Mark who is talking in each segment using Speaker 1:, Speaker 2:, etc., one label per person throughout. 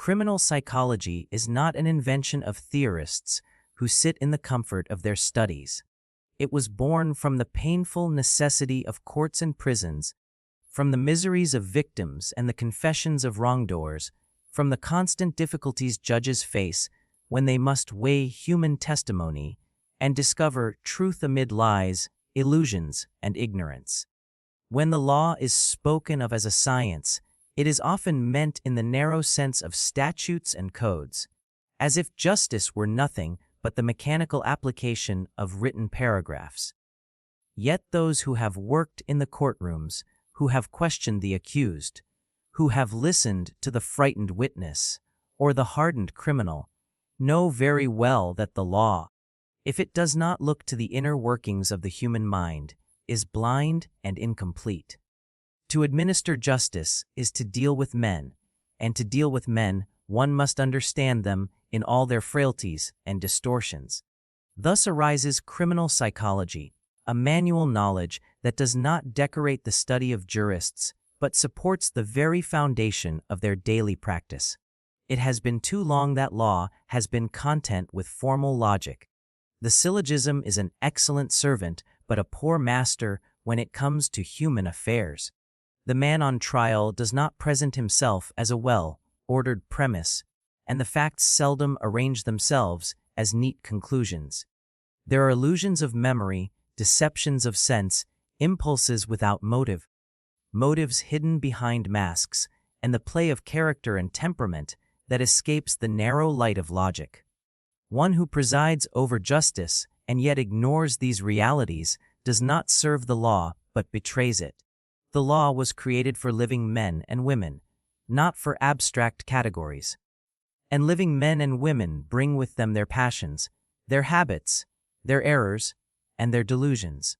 Speaker 1: Criminal psychology is not an invention of theorists who sit in the comfort of their studies. It was born from the painful necessity of courts and prisons, from the miseries of victims and the confessions of wrongdoers, from the constant difficulties judges face when they must weigh human testimony and discover truth amid lies, illusions, and ignorance. When the law is spoken of as a science, it is often meant in the narrow sense of statutes and codes, as if justice were nothing but the mechanical application of written paragraphs. Yet those who have worked in the courtrooms, who have questioned the accused, who have listened to the frightened witness or the hardened criminal, know very well that the law, if it does not look to the inner workings of the human mind, is blind and incomplete. To administer justice is to deal with men, and to deal with men, one must understand them in all their frailties and distortions. Thus arises criminal psychology, a manual knowledge that does not decorate the study of jurists, but supports the very foundation of their daily practice. It has been too long that law has been content with formal logic. The syllogism is an excellent servant, but a poor master when it comes to human affairs. The man on trial does not present himself as a well-ordered premise, and the facts seldom arrange themselves as neat conclusions. There are illusions of memory, deceptions of sense, impulses without motive, motives hidden behind masks, and the play of character and temperament that escapes the narrow light of logic. One who presides over justice and yet ignores these realities does not serve the law but betrays it. The law was created for living men and women, not for abstract categories. And living men and women bring with them their passions, their habits, their errors, and their delusions.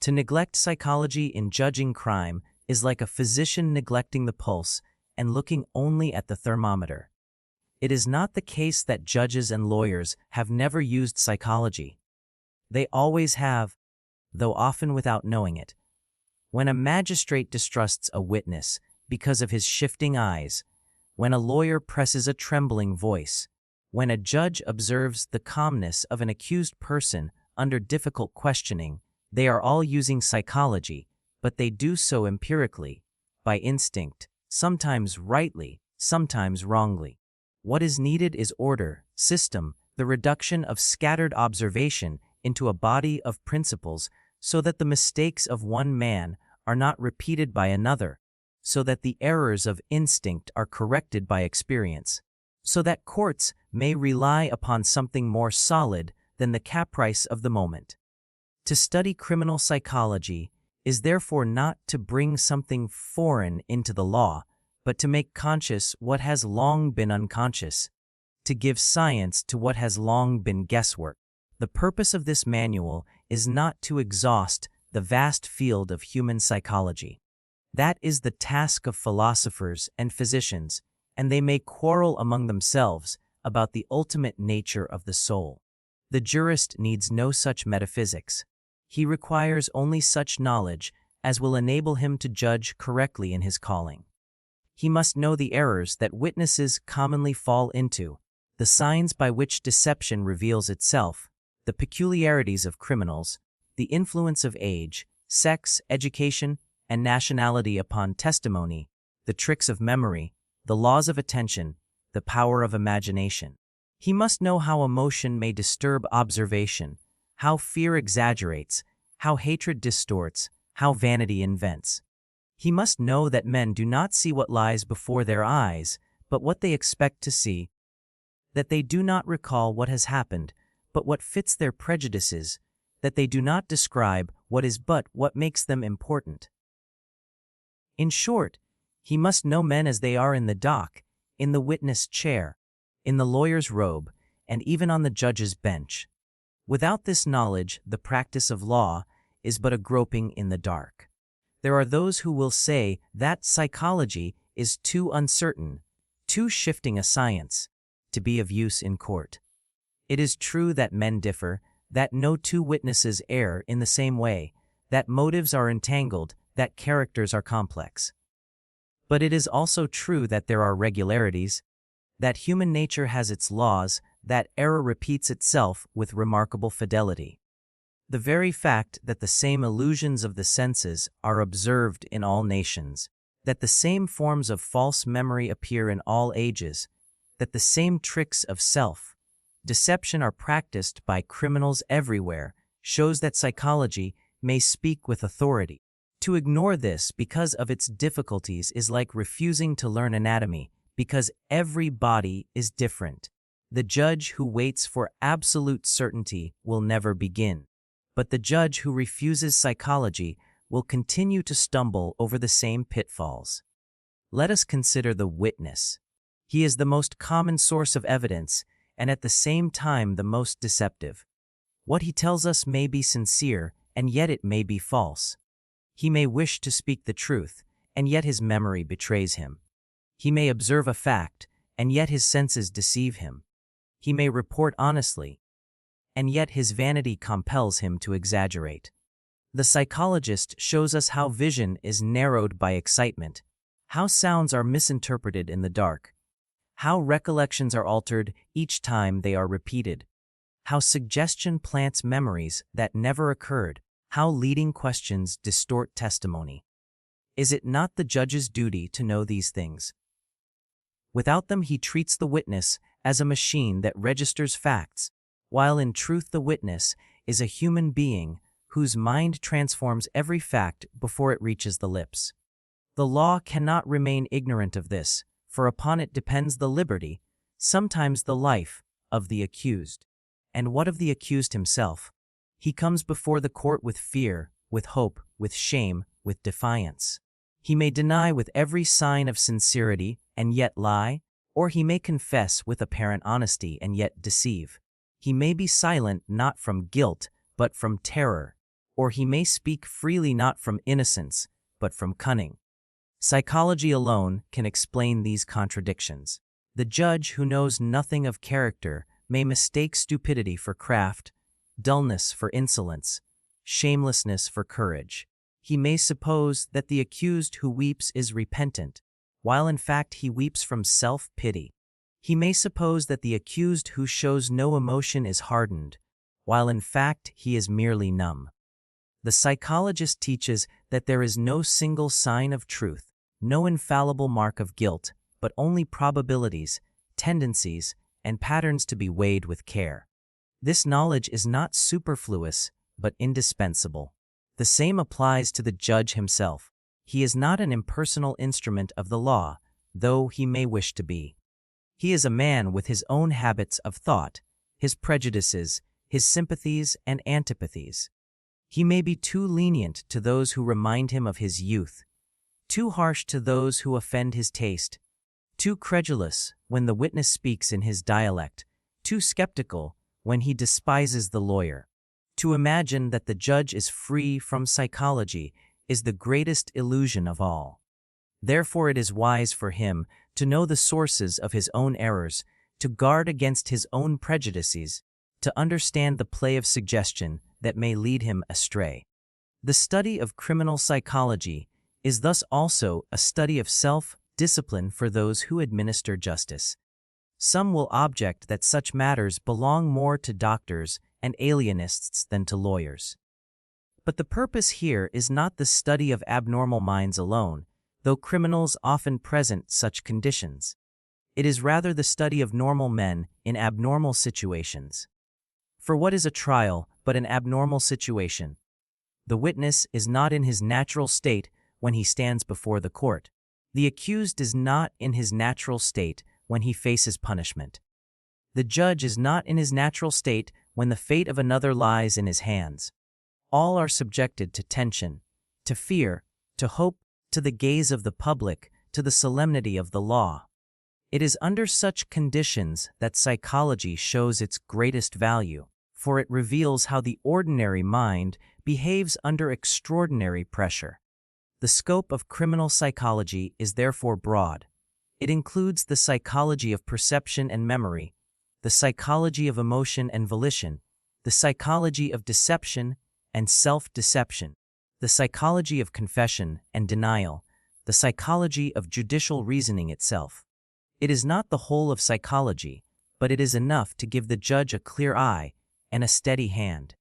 Speaker 1: To neglect psychology in judging crime is like a physician neglecting the pulse and looking only at the thermometer. It is not the case that judges and lawyers have never used psychology. They always have, though often without knowing it. When a magistrate distrusts a witness because of his shifting eyes, when a lawyer presses a trembling voice, when a judge observes the calmness of an accused person under difficult questioning, they are all using psychology, but they do so empirically, by instinct, sometimes rightly, sometimes wrongly. What is needed is order, system, the reduction of scattered observation into a body of principles so that the mistakes of one man are not repeated by another, so that the errors of instinct are corrected by experience, so that courts may rely upon something more solid than the caprice of the moment. To study criminal psychology is therefore not to bring something foreign into the law, but to make conscious what has long been unconscious, to give science to what has long been guesswork. The purpose of this manual is not to exhaust the vast field of human psychology. That is the task of philosophers and physicians, and they may quarrel among themselves about the ultimate nature of the soul. The jurist needs no such metaphysics. He requires only such knowledge as will enable him to judge correctly in his calling. He must know the errors that witnesses commonly fall into, the signs by which deception reveals itself, the peculiarities of criminals, the influence of age, sex, education, and nationality upon testimony, the tricks of memory, the laws of attention, the power of imagination. He must know how emotion may disturb observation, how fear exaggerates, how hatred distorts, how vanity invents. He must know that men do not see what lies before their eyes, but what they expect to see, that they do not recall what has happened, but what fits their prejudices, that they do not describe what is but what makes them important. In short, he must know men as they are in the dock, in the witness chair, in the lawyer's robe, and even on the judge's bench. Without this knowledge, the practice of law is but a groping in the dark. There are those who will say that psychology is too uncertain, too shifting a science, to be of use in court. It is true that men differ, that no two witnesses err in the same way, that motives are entangled, that characters are complex. But it is also true that there are regularities, that human nature has its laws, that error repeats itself with remarkable fidelity. The very fact that the same illusions of the senses are observed in all nations, that the same forms of false memory appear in all ages, that the same tricks of self-deception are practiced by criminals everywhere, shows that psychology may speak with authority. To ignore this because of its difficulties is like refusing to learn anatomy, because every body is different. The judge who waits for absolute certainty will never begin. But the judge who refuses psychology will continue to stumble over the same pitfalls. Let us consider the witness. He is the most common source of evidence and at the same time the most deceptive. What he tells us may be sincere, and yet it may be false. He may wish to speak the truth, and yet his memory betrays him. He may observe a fact, and yet his senses deceive him. He may report honestly, and yet his vanity compels him to exaggerate. The psychologist shows us how vision is narrowed by excitement, how sounds are misinterpreted in the dark, how recollections are altered each time they are repeated, how suggestion plants memories that never occurred, how leading questions distort testimony. Is it not the judge's duty to know these things? Without them, he treats the witness as a machine that registers facts, while in truth the witness is a human being whose mind transforms every fact before it reaches the lips. The law cannot remain ignorant of this, for upon it depends the liberty, sometimes the life, of the accused. And what of the accused himself? He comes before the court with fear, with hope, with shame, with defiance. He may deny with every sign of sincerity and yet lie, or he may confess with apparent honesty and yet deceive. He may be silent not from guilt, but from terror, or he may speak freely not from innocence, but from cunning. Psychology alone can explain these contradictions. The judge who knows nothing of character may mistake stupidity for craft, dullness for insolence, shamelessness for courage. He may suppose that the accused who weeps is repentant, while in fact he weeps from self-pity. He may suppose that the accused who shows no emotion is hardened, while in fact he is merely numb. The psychologist teaches that there is no single sign of truth, no infallible mark of guilt, but only probabilities, tendencies, and patterns to be weighed with care. This knowledge is not superfluous, but indispensable. The same applies to the judge himself. He is not an impersonal instrument of the law, though he may wish to be. He is a man with his own habits of thought, his prejudices, his sympathies and antipathies. He may be too lenient to those who remind him of his youth, too harsh to those who offend his taste, too credulous when the witness speaks in his dialect, too skeptical when he despises the lawyer. To imagine that the judge is free from psychology is the greatest illusion of all. Therefore it is wise for him to know the sources of his own errors, to guard against his own prejudices, to understand the play of suggestion that may lead him astray. The study of criminal psychology is thus also a study of self-discipline for those who administer justice. Some will object that such matters belong more to doctors and alienists than to lawyers. But the purpose here is not the study of abnormal minds alone, though criminals often present such conditions. It is rather the study of normal men in abnormal situations. For what is a trial but an abnormal situation? The witness is not in his natural state when he stands before the court. The accused is not in his natural state when he faces punishment. The judge is not in his natural state when the fate of another lies in his hands. All are subjected to tension, to fear, to hope, to the gaze of the public, to the solemnity of the law. It is under such conditions that psychology shows its greatest value, for it reveals how the ordinary mind behaves under extraordinary pressure. The scope of criminal psychology is therefore broad. It includes the psychology of perception and memory, the psychology of emotion and volition, the psychology of deception and self-deception, the psychology of confession and denial, the psychology of judicial reasoning itself. It is not the whole of psychology, but it is enough to give the judge a clear eye and a steady hand.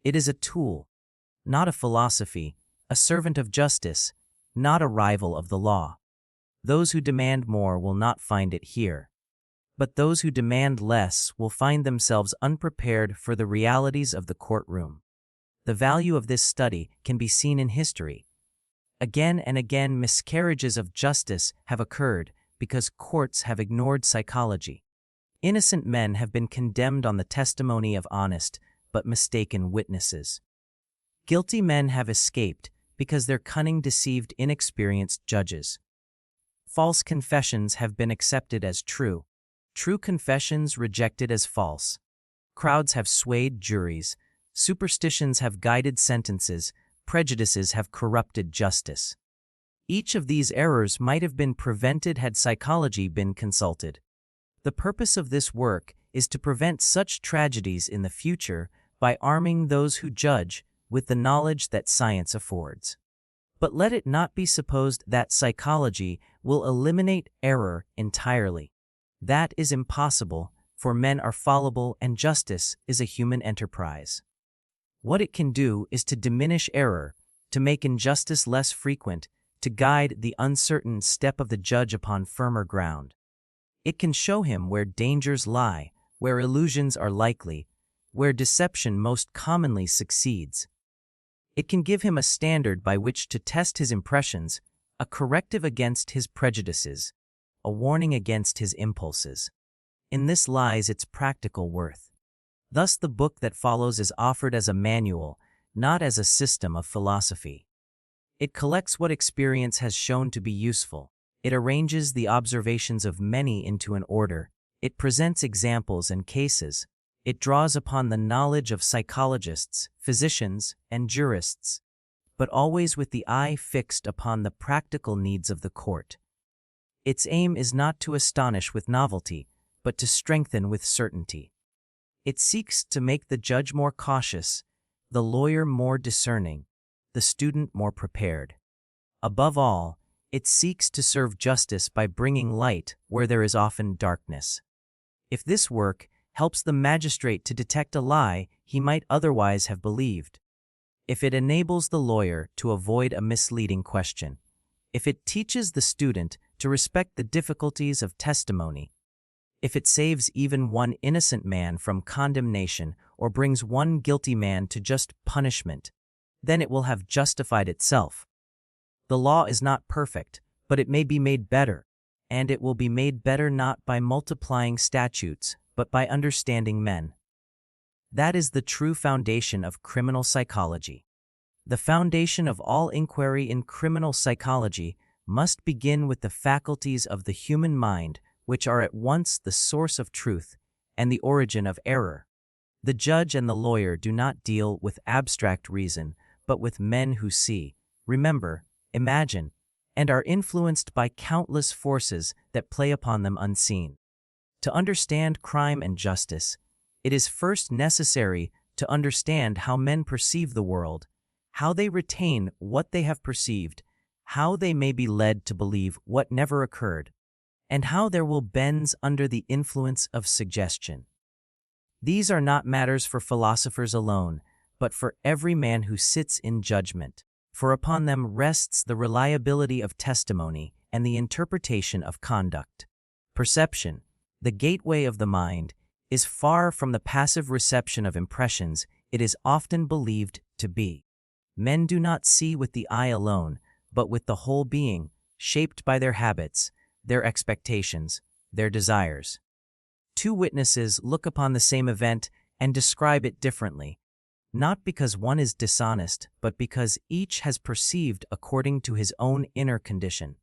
Speaker 1: It is a tool, not a philosophy, a servant of justice, not a rival of the law. Those who demand more will not find it here. But those who demand less will find themselves unprepared for the realities of the courtroom. The value of this study can be seen in history. Again and again, miscarriages of justice have occurred because courts have ignored psychology. Innocent men have been condemned on the testimony of honest but mistaken witnesses. Guilty men have escaped because their cunning deceived inexperienced judges. False confessions have been accepted as true, true confessions rejected as false. Crowds have swayed juries, superstitions have guided sentences, prejudices have corrupted justice. Each of these errors might have been prevented had psychology been consulted. The purpose of this work is to prevent such tragedies in the future by arming those who judge with the knowledge that science affords. But let it not be supposed that psychology will eliminate error entirely. That is impossible, for men are fallible and justice is a human enterprise. What it can do is to diminish error, to make injustice less frequent, to guide the uncertain step of the judge upon firmer ground. It can show him where dangers lie, where illusions are likely, where deception most commonly succeeds. It can give him a standard by which to test his impressions, a corrective against his prejudices, a warning against his impulses. In this lies its practical worth. Thus the book that follows is offered as a manual, not as a system of philosophy. It collects what experience has shown to be useful. It arranges the observations of many into an order. It presents examples and cases. It draws upon the knowledge of psychologists, physicians, and jurists, but always with the eye fixed upon the practical needs of the court. Its aim is not to astonish with novelty, but to strengthen with certainty. It seeks to make the judge more cautious, the lawyer more discerning, the student more prepared. Above all, it seeks to serve justice by bringing light where there is often darkness. If this work helps the magistrate to detect a lie he might otherwise have believed, if it enables the lawyer to avoid a misleading question, if it teaches the student to respect the difficulties of testimony, if it saves even one innocent man from condemnation or brings one guilty man to just punishment, then it will have justified itself. The law is not perfect, but it may be made better, and it will be made better not by multiplying statutes, but by understanding men. That is the true foundation of criminal psychology. The foundation of all inquiry in criminal psychology must begin with the faculties of the human mind, which are at once the source of truth and the origin of error. The judge and the lawyer do not deal with abstract reason, but with men who see, remember, imagine, and are influenced by countless forces that play upon them unseen. To understand crime and justice, it is first necessary to understand how men perceive the world, how they retain what they have perceived, how they may be led to believe what never occurred, and how there will bends under the influence of suggestion. These are not matters for philosophers alone, but for every man who sits in judgment, for upon them rests the reliability of testimony and the interpretation of conduct. Perception, the gateway of the mind, is far from the passive reception of impressions it is often believed to be. Men do not see with the eye alone, but with the whole being, shaped by their habits, their expectations, their desires. Two witnesses look upon the same event and describe it differently, not because one is dishonest, but because each has perceived according to his own inner condition.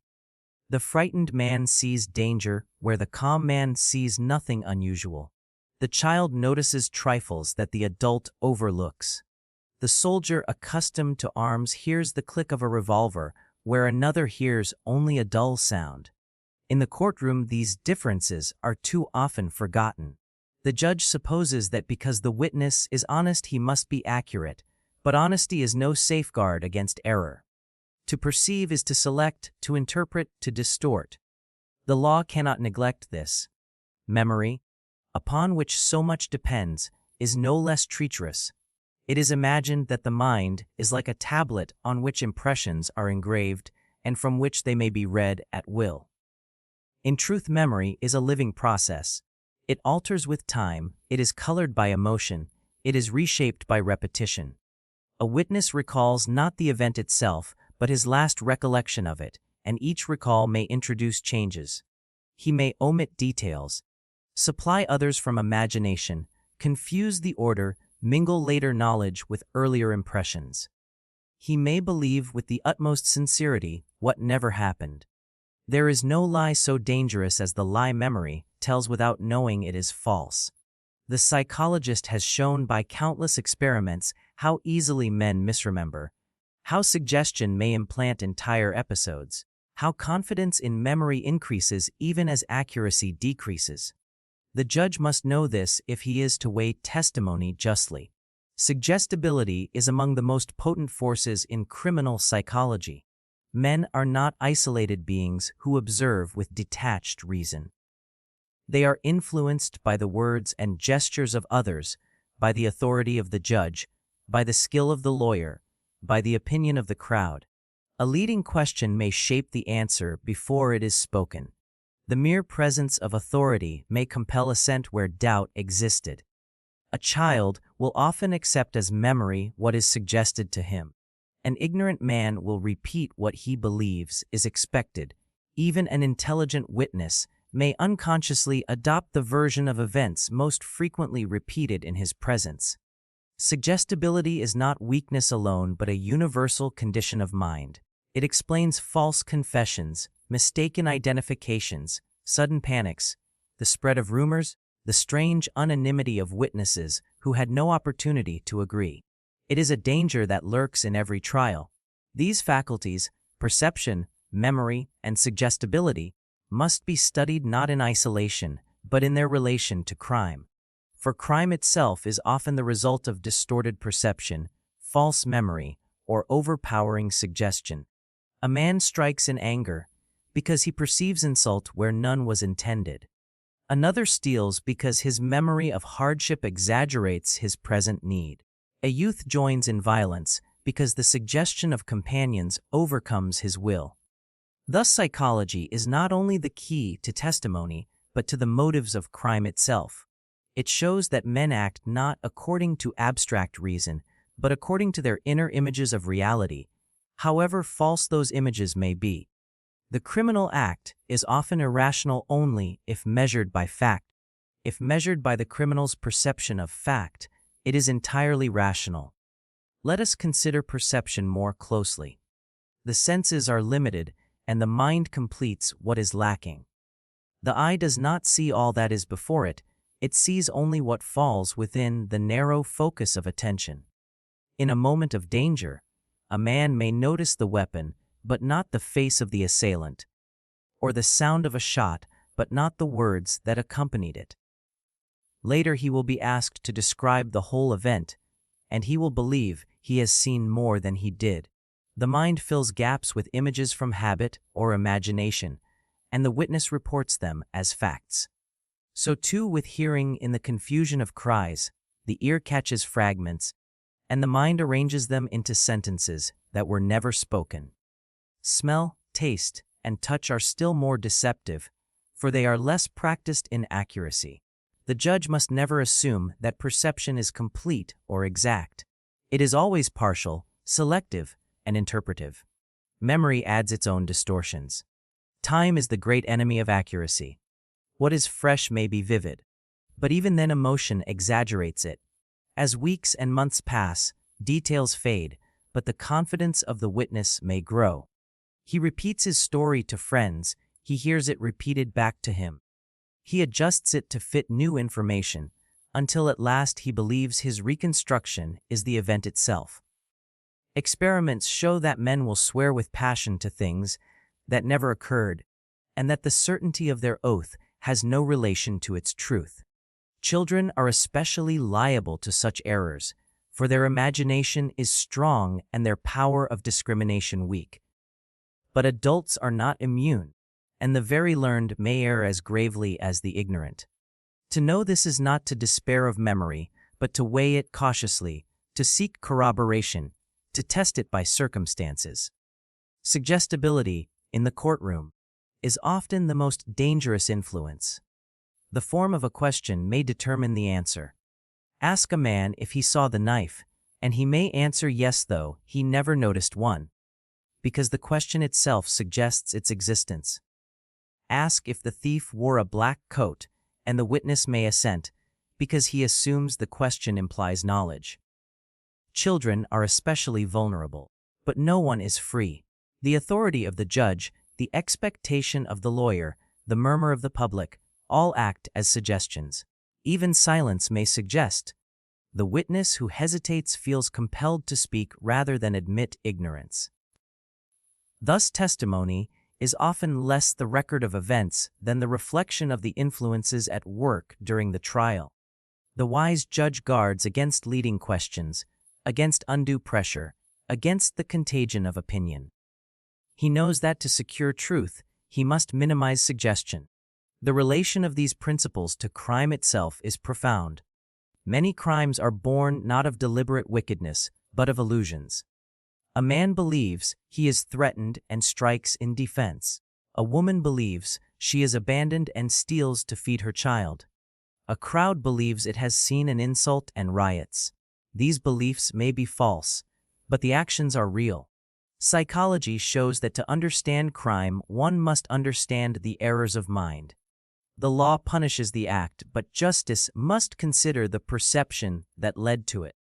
Speaker 1: The frightened man sees danger where the calm man sees nothing unusual. The child notices trifles that the adult overlooks. The soldier accustomed to arms hears the click of a revolver where another hears only a dull sound. In the courtroom, these differences are too often forgotten. The judge supposes that because the witness is honest he must be accurate, but honesty is no safeguard against error. To perceive is to select, to interpret, to distort. The law cannot neglect this. Memory, upon which so much depends, is no less treacherous. It is imagined that the mind is like a tablet on which impressions are engraved and from which they may be read at will. In truth, memory is a living process. It alters with time, it is colored by emotion, it is reshaped by repetition. A witness recalls not the event itself, but his last recollection of it, and each recall may introduce changes. He may omit details, supply others from imagination, confuse the order, mingle later knowledge with earlier impressions. He may believe with the utmost sincerity what never happened. There is no lie so dangerous as the lie memory tells without knowing it is false. The psychologist has shown by countless experiments how easily men misremember, how suggestion may implant entire episodes, how confidence in memory increases even as accuracy decreases. The judge must know this if he is to weigh testimony justly. Suggestibility is among the most potent forces in criminal psychology. Men are not isolated beings who observe with detached reason. They are influenced by the words and gestures of others, by the authority of the judge, by the skill of the lawyer, by the opinion of the crowd. A leading question may shape the answer before it is spoken. The mere presence of authority may compel assent where doubt existed. A child will often accept as memory what is suggested to him. An ignorant man will repeat what he believes is expected. Even an intelligent witness may unconsciously adopt the version of events most frequently repeated in his presence. Suggestibility is not weakness alone but a universal condition of mind. It explains false confessions, mistaken identifications, sudden panics, the spread of rumors, the strange unanimity of witnesses who had no opportunity to agree. It is a danger that lurks in every trial. These faculties, perception, memory, and suggestibility, must be studied not in isolation, but in their relation to crime. For crime itself is often the result of distorted perception, false memory, or overpowering suggestion. A man strikes in anger because he perceives insult where none was intended. Another steals because his memory of hardship exaggerates his present need. A youth joins in violence because the suggestion of companions overcomes his will. Thus, psychology is not only the key to testimony, but to the motives of crime itself. It shows that men act not according to abstract reason, but according to their inner images of reality, however false those images may be. The criminal act is often irrational only if measured by fact. If measured by the criminal's perception of fact, it is entirely rational. Let us consider perception more closely. The senses are limited, and the mind completes what is lacking. The eye does not see all that is before it, it sees only what falls within the narrow focus of attention. In a moment of danger, a man may notice the weapon, but not the face of the assailant, or the sound of a shot, but not the words that accompanied it. Later he will be asked to describe the whole event, and he will believe he has seen more than he did. The mind fills gaps with images from habit or imagination, and the witness reports them as facts. So too with hearing. In the confusion of cries, the ear catches fragments, and the mind arranges them into sentences that were never spoken. Smell, taste, and touch are still more deceptive, for they are less practiced in accuracy. The judge must never assume that perception is complete or exact. It is always partial, selective, and interpretive. Memory adds its own distortions. Time is the great enemy of accuracy. What is fresh may be vivid, but even then emotion exaggerates it. As weeks and months pass, details fade, but the confidence of the witness may grow. He repeats his story to friends, he hears it repeated back to him. He adjusts it to fit new information, until at last he believes his reconstruction is the event itself. Experiments show that men will swear with passion to things that never occurred, and that the certainty of their oath has no relation to its truth. Children are especially liable to such errors, for their imagination is strong and their power of discrimination weak. But adults are not immune. and the very learned may err as gravely as the ignorant. To know this is not to despair of memory, but to weigh it cautiously, to seek corroboration, to test it by circumstances. Suggestibility, in the courtroom, is often the most dangerous influence. The form of a question may determine the answer. Ask a man if he saw the knife, and he may answer yes, though he never noticed one, because the question itself suggests its existence. Ask if the thief wore a black coat, and the witness may assent, because he assumes the question implies knowledge. Children are especially vulnerable, but no one is free. The authority of the judge, the expectation of the lawyer, the murmur of the public, all act as suggestions. Even silence may suggest. The witness who hesitates feels compelled to speak rather than admit ignorance. Thus, testimony is often less the record of events than the reflection of the influences at work during the trial. The wise judge guards against leading questions, against undue pressure, against the contagion of opinion. He knows that to secure truth, he must minimize suggestion. The relation of these principles to crime itself is profound. Many crimes are born not of deliberate wickedness, but of illusions. A man believes he is threatened and strikes in defense. A woman believes she is abandoned and steals to feed her child. A crowd believes it has seen an insult and riots. These beliefs may be false, but the actions are real. Psychology shows that to understand crime, one must understand the errors of mind. The law punishes the act, but justice must consider the perception that led to it.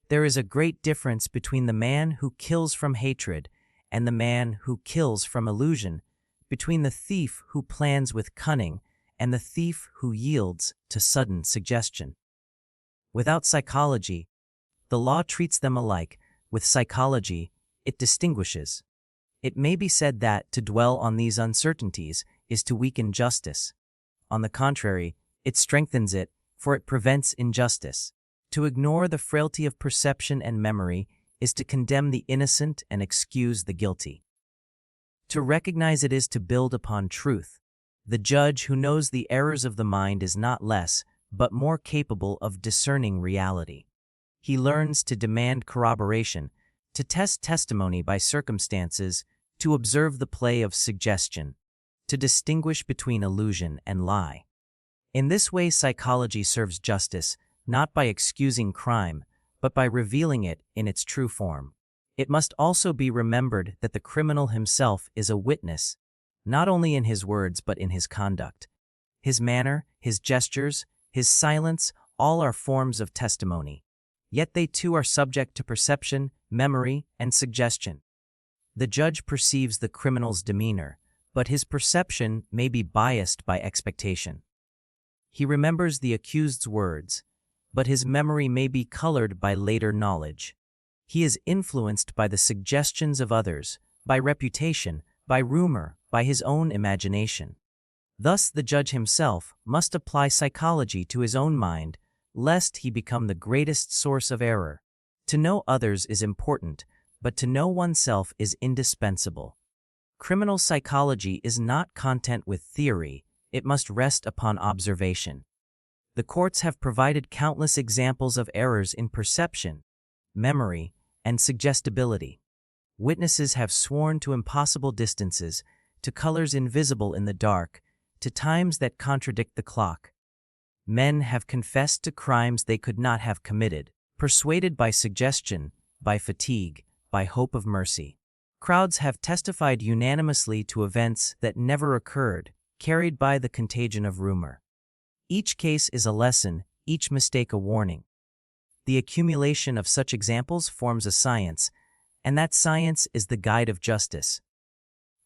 Speaker 1: There is a great difference between the man who kills from hatred and the man who kills from illusion, between the thief who plans with cunning and the thief who yields to sudden suggestion. Without psychology, the law treats them alike. With psychology, it distinguishes. It may be said that to dwell on these uncertainties is to weaken justice. On the contrary, it strengthens it, for it prevents injustice. To ignore the frailty of perception and memory is to condemn the innocent and excuse the guilty. To recognize it is to build upon truth. The judge who knows the errors of the mind is not less, but more capable of discerning reality. He learns to demand corroboration, to test testimony by circumstances, to observe the play of suggestion, to distinguish between illusion and lie. In this way, psychology serves justice, not by excusing crime, but by revealing it in its true form. It must also be remembered that the criminal himself is a witness, not only in his words but in his conduct. His manner, his gestures, his silence, all are forms of testimony. Yet they too are subject to perception, memory, and suggestion. The judge perceives the criminal's demeanor, but his perception may be biased by expectation. He remembers the accused's words, but his memory may be colored by later knowledge. He is influenced by the suggestions of others, by reputation, by rumor, by his own imagination. Thus, the judge himself must apply psychology to his own mind, lest he become the greatest source of error. To know others is important, but to know oneself is indispensable. Criminal psychology is not content with theory, it must rest upon observation. The courts have provided countless examples of errors in perception, memory, and suggestibility. Witnesses have sworn to impossible distances, to colors invisible in the dark, to times that contradict the clock. Men have confessed to crimes they could not have committed, persuaded by suggestion, by fatigue, by hope of mercy. Crowds have testified unanimously to events that never occurred, carried by the contagion of rumor. Each case is a lesson, each mistake a warning. The accumulation of such examples forms a science, and that science is the guide of justice.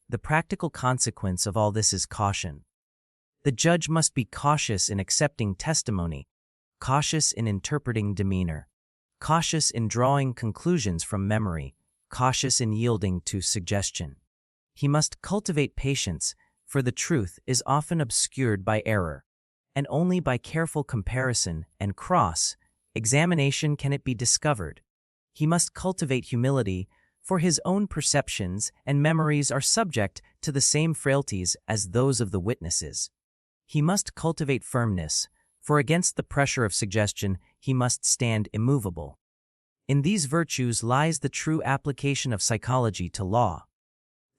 Speaker 1: The practical consequence of all this is caution. The judge must be cautious in accepting testimony, cautious in interpreting demeanor, cautious in drawing conclusions from memory, cautious in yielding to suggestion. He must cultivate patience, for the truth is often obscured by error, and only by careful comparison and cross-examination can it be discovered. He must cultivate humility, for his own perceptions and memories are subject to the same frailties as those of the witnesses. He must cultivate firmness, for against the pressure of suggestion he must stand immovable. In these virtues lies the true application of psychology to law.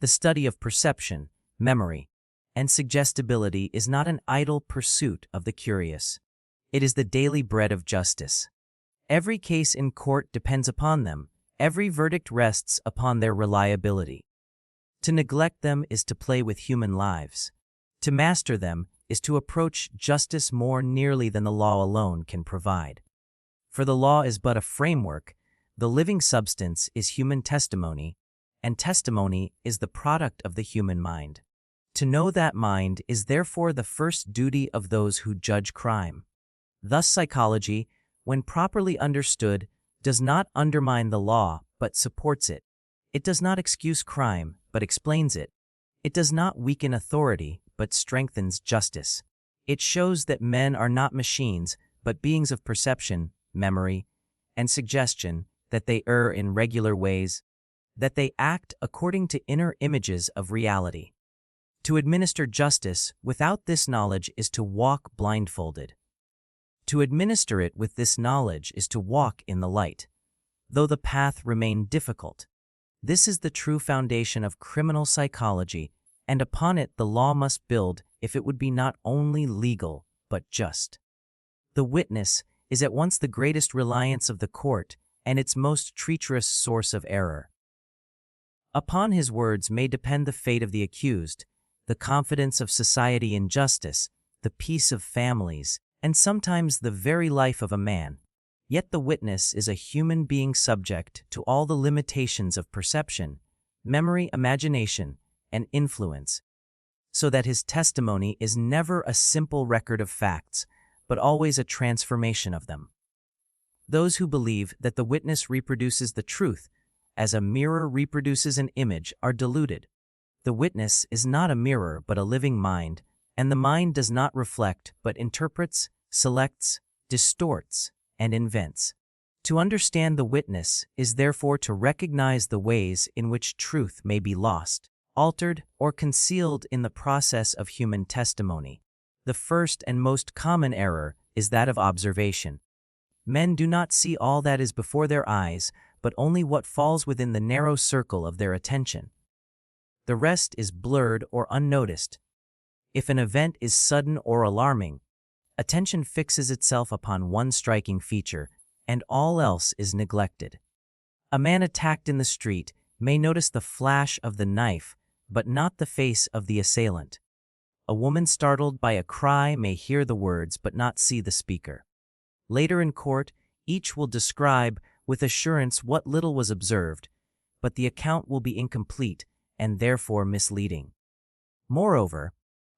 Speaker 1: The study of perception, memory, and suggestibility is not an idle pursuit of the curious. It is the daily bread of justice. Every case in court depends upon them. Every verdict rests upon their reliability. To neglect them is to play with human lives. To master them is to approach justice more nearly than the law alone can provide. For the law is but a framework, the living substance is human testimony, and testimony is the product of the human mind. To know that mind is therefore the first duty of those who judge crime. Thus psychology, when properly understood, does not undermine the law, but supports it. It does not excuse crime, but explains it. It does not weaken authority, but strengthens justice. It shows that men are not machines, but beings of perception, memory, and suggestion, that they err in regular ways, that they act according to inner images of reality. To administer justice without this knowledge is to walk blindfolded. To administer it with this knowledge is to walk in the light, though the path remain difficult. This is the true foundation of criminal psychology, and upon it the law must build if it would be not only legal, but just. The witness is at once the greatest reliance of the court and its most treacherous source of error. Upon his words may depend the fate of the accused, the confidence of society in justice, the peace of families, and sometimes the very life of a man. Yet the witness is a human being subject to all the limitations of perception, memory, imagination, and influence, so that his testimony is never a simple record of facts, but always a transformation of them. Those who believe that the witness reproduces the truth, as a mirror reproduces an image, are deluded. The witness is not a mirror but a living mind, and the mind does not reflect but interprets, selects, distorts, and invents. To understand the witness is therefore to recognize the ways in which truth may be lost, altered, or concealed in the process of human testimony. The first and most common error is that of observation. Men do not see all that is before their eyes, but only what falls within the narrow circle of their attention. The rest is blurred or unnoticed. If an event is sudden or alarming, attention fixes itself upon one striking feature, and all else is neglected. A man attacked in the street may notice the flash of the knife, but not the face of the assailant. A woman startled by a cry may hear the words but not see the speaker. Later in court, each will describe with assurance what little was observed, but the account will be incomplete and therefore misleading. Moreover,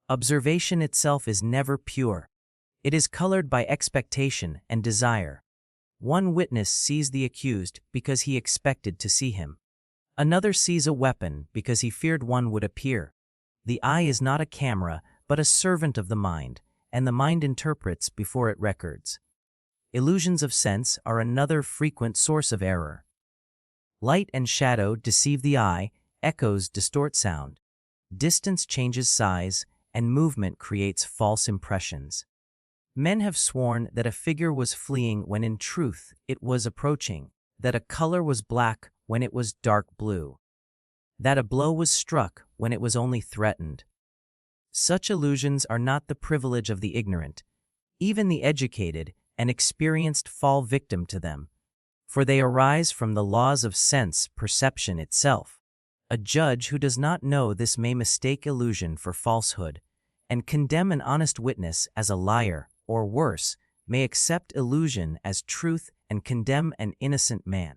Speaker 1: observation itself is never pure. It is colored by expectation and desire. One witness sees the accused because he expected to see him. Another sees a weapon because he feared one would appear. The eye is not a camera, but a servant of the mind, and the mind interprets before it records. Illusions of sense are another frequent source of error. Light and shadow deceive the eye, echoes distort sound. Distance changes size, and movement creates false impressions. Men have sworn that a figure was fleeing when in truth it was approaching, that a color was black when it was dark blue, that a blow was struck when it was only threatened. Such illusions are not the privilege of the ignorant. Even the educated and experienced fall victim to them, for they arise from the laws of sense perception itself. A judge who does not know this may mistake illusion for falsehood, and condemn an honest witness as a liar, or worse, may accept illusion as truth and condemn an innocent man.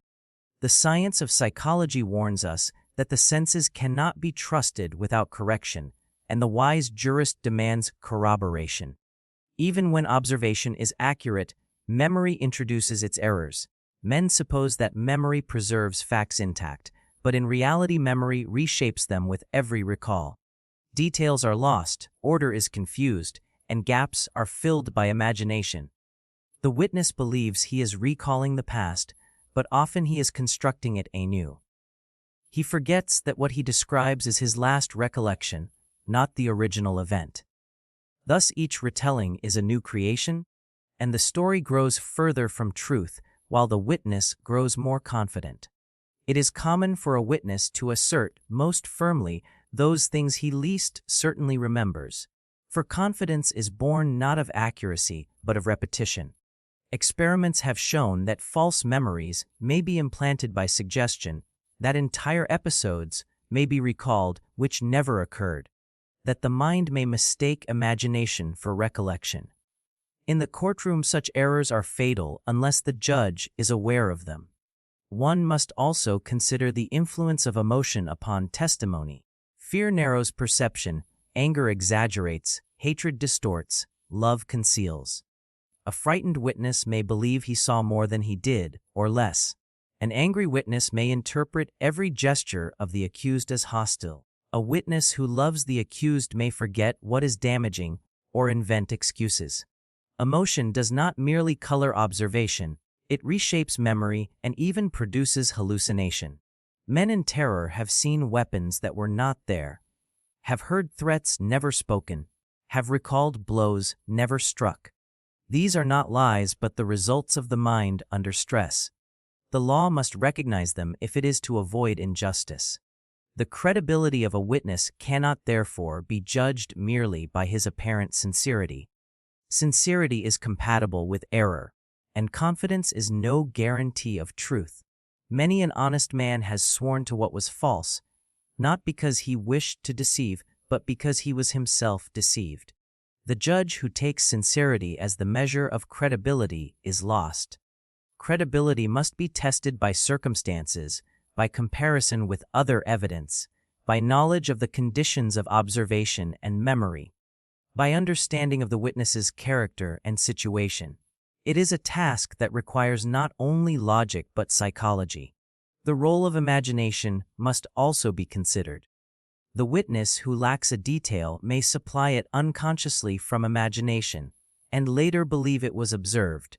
Speaker 1: The science of psychology warns us that the senses cannot be trusted without correction, and the wise jurist demands corroboration. Even when observation is accurate, memory introduces its errors. Men suppose that memory preserves facts intact, but in reality memory reshapes them with every recall. Details are lost, order is confused, and gaps are filled by imagination. The witness believes he is recalling the past, but often he is constructing it anew. He forgets that what he describes is his last recollection, not the original event. Thus each retelling is a new creation, and the story grows further from truth while the witness grows more confident. It is common for a witness to assert most firmly those things he least certainly remembers, for confidence is born not of accuracy but of repetition. Experiments have shown that false memories may be implanted by suggestion, that entire episodes may be recalled which never occurred, that the mind may mistake imagination for recollection. In the courtroom, such errors are fatal unless the judge is aware of them. One must also consider the influence of emotion upon testimony. Fear narrows perception, anger exaggerates, hatred distorts, love conceals. A frightened witness may believe he saw more than he did, or less. An angry witness may interpret every gesture of the accused as hostile. A witness who loves the accused may forget what is damaging or invent excuses. Emotion does not merely color observation, it reshapes memory and even produces hallucination. Men in terror have seen weapons that were not there, have heard threats never spoken, have recalled blows never struck. These are not lies but the results of the mind under stress. The law must recognize them if it is to avoid injustice. The credibility of a witness cannot therefore be judged merely by his apparent sincerity. Sincerity is compatible with error, and confidence is no guarantee of truth. Many an honest man has sworn to what was false, not because he wished to deceive, but because he was himself deceived. The judge who takes sincerity as the measure of credibility is lost. Credibility must be tested by circumstances, by comparison with other evidence, by knowledge of the conditions of observation and memory, by understanding of the witness's character and situation. It is a task that requires not only logic but psychology. The role of imagination must also be considered. The witness who lacks a detail may supply it unconsciously from imagination, and later believe it was observed.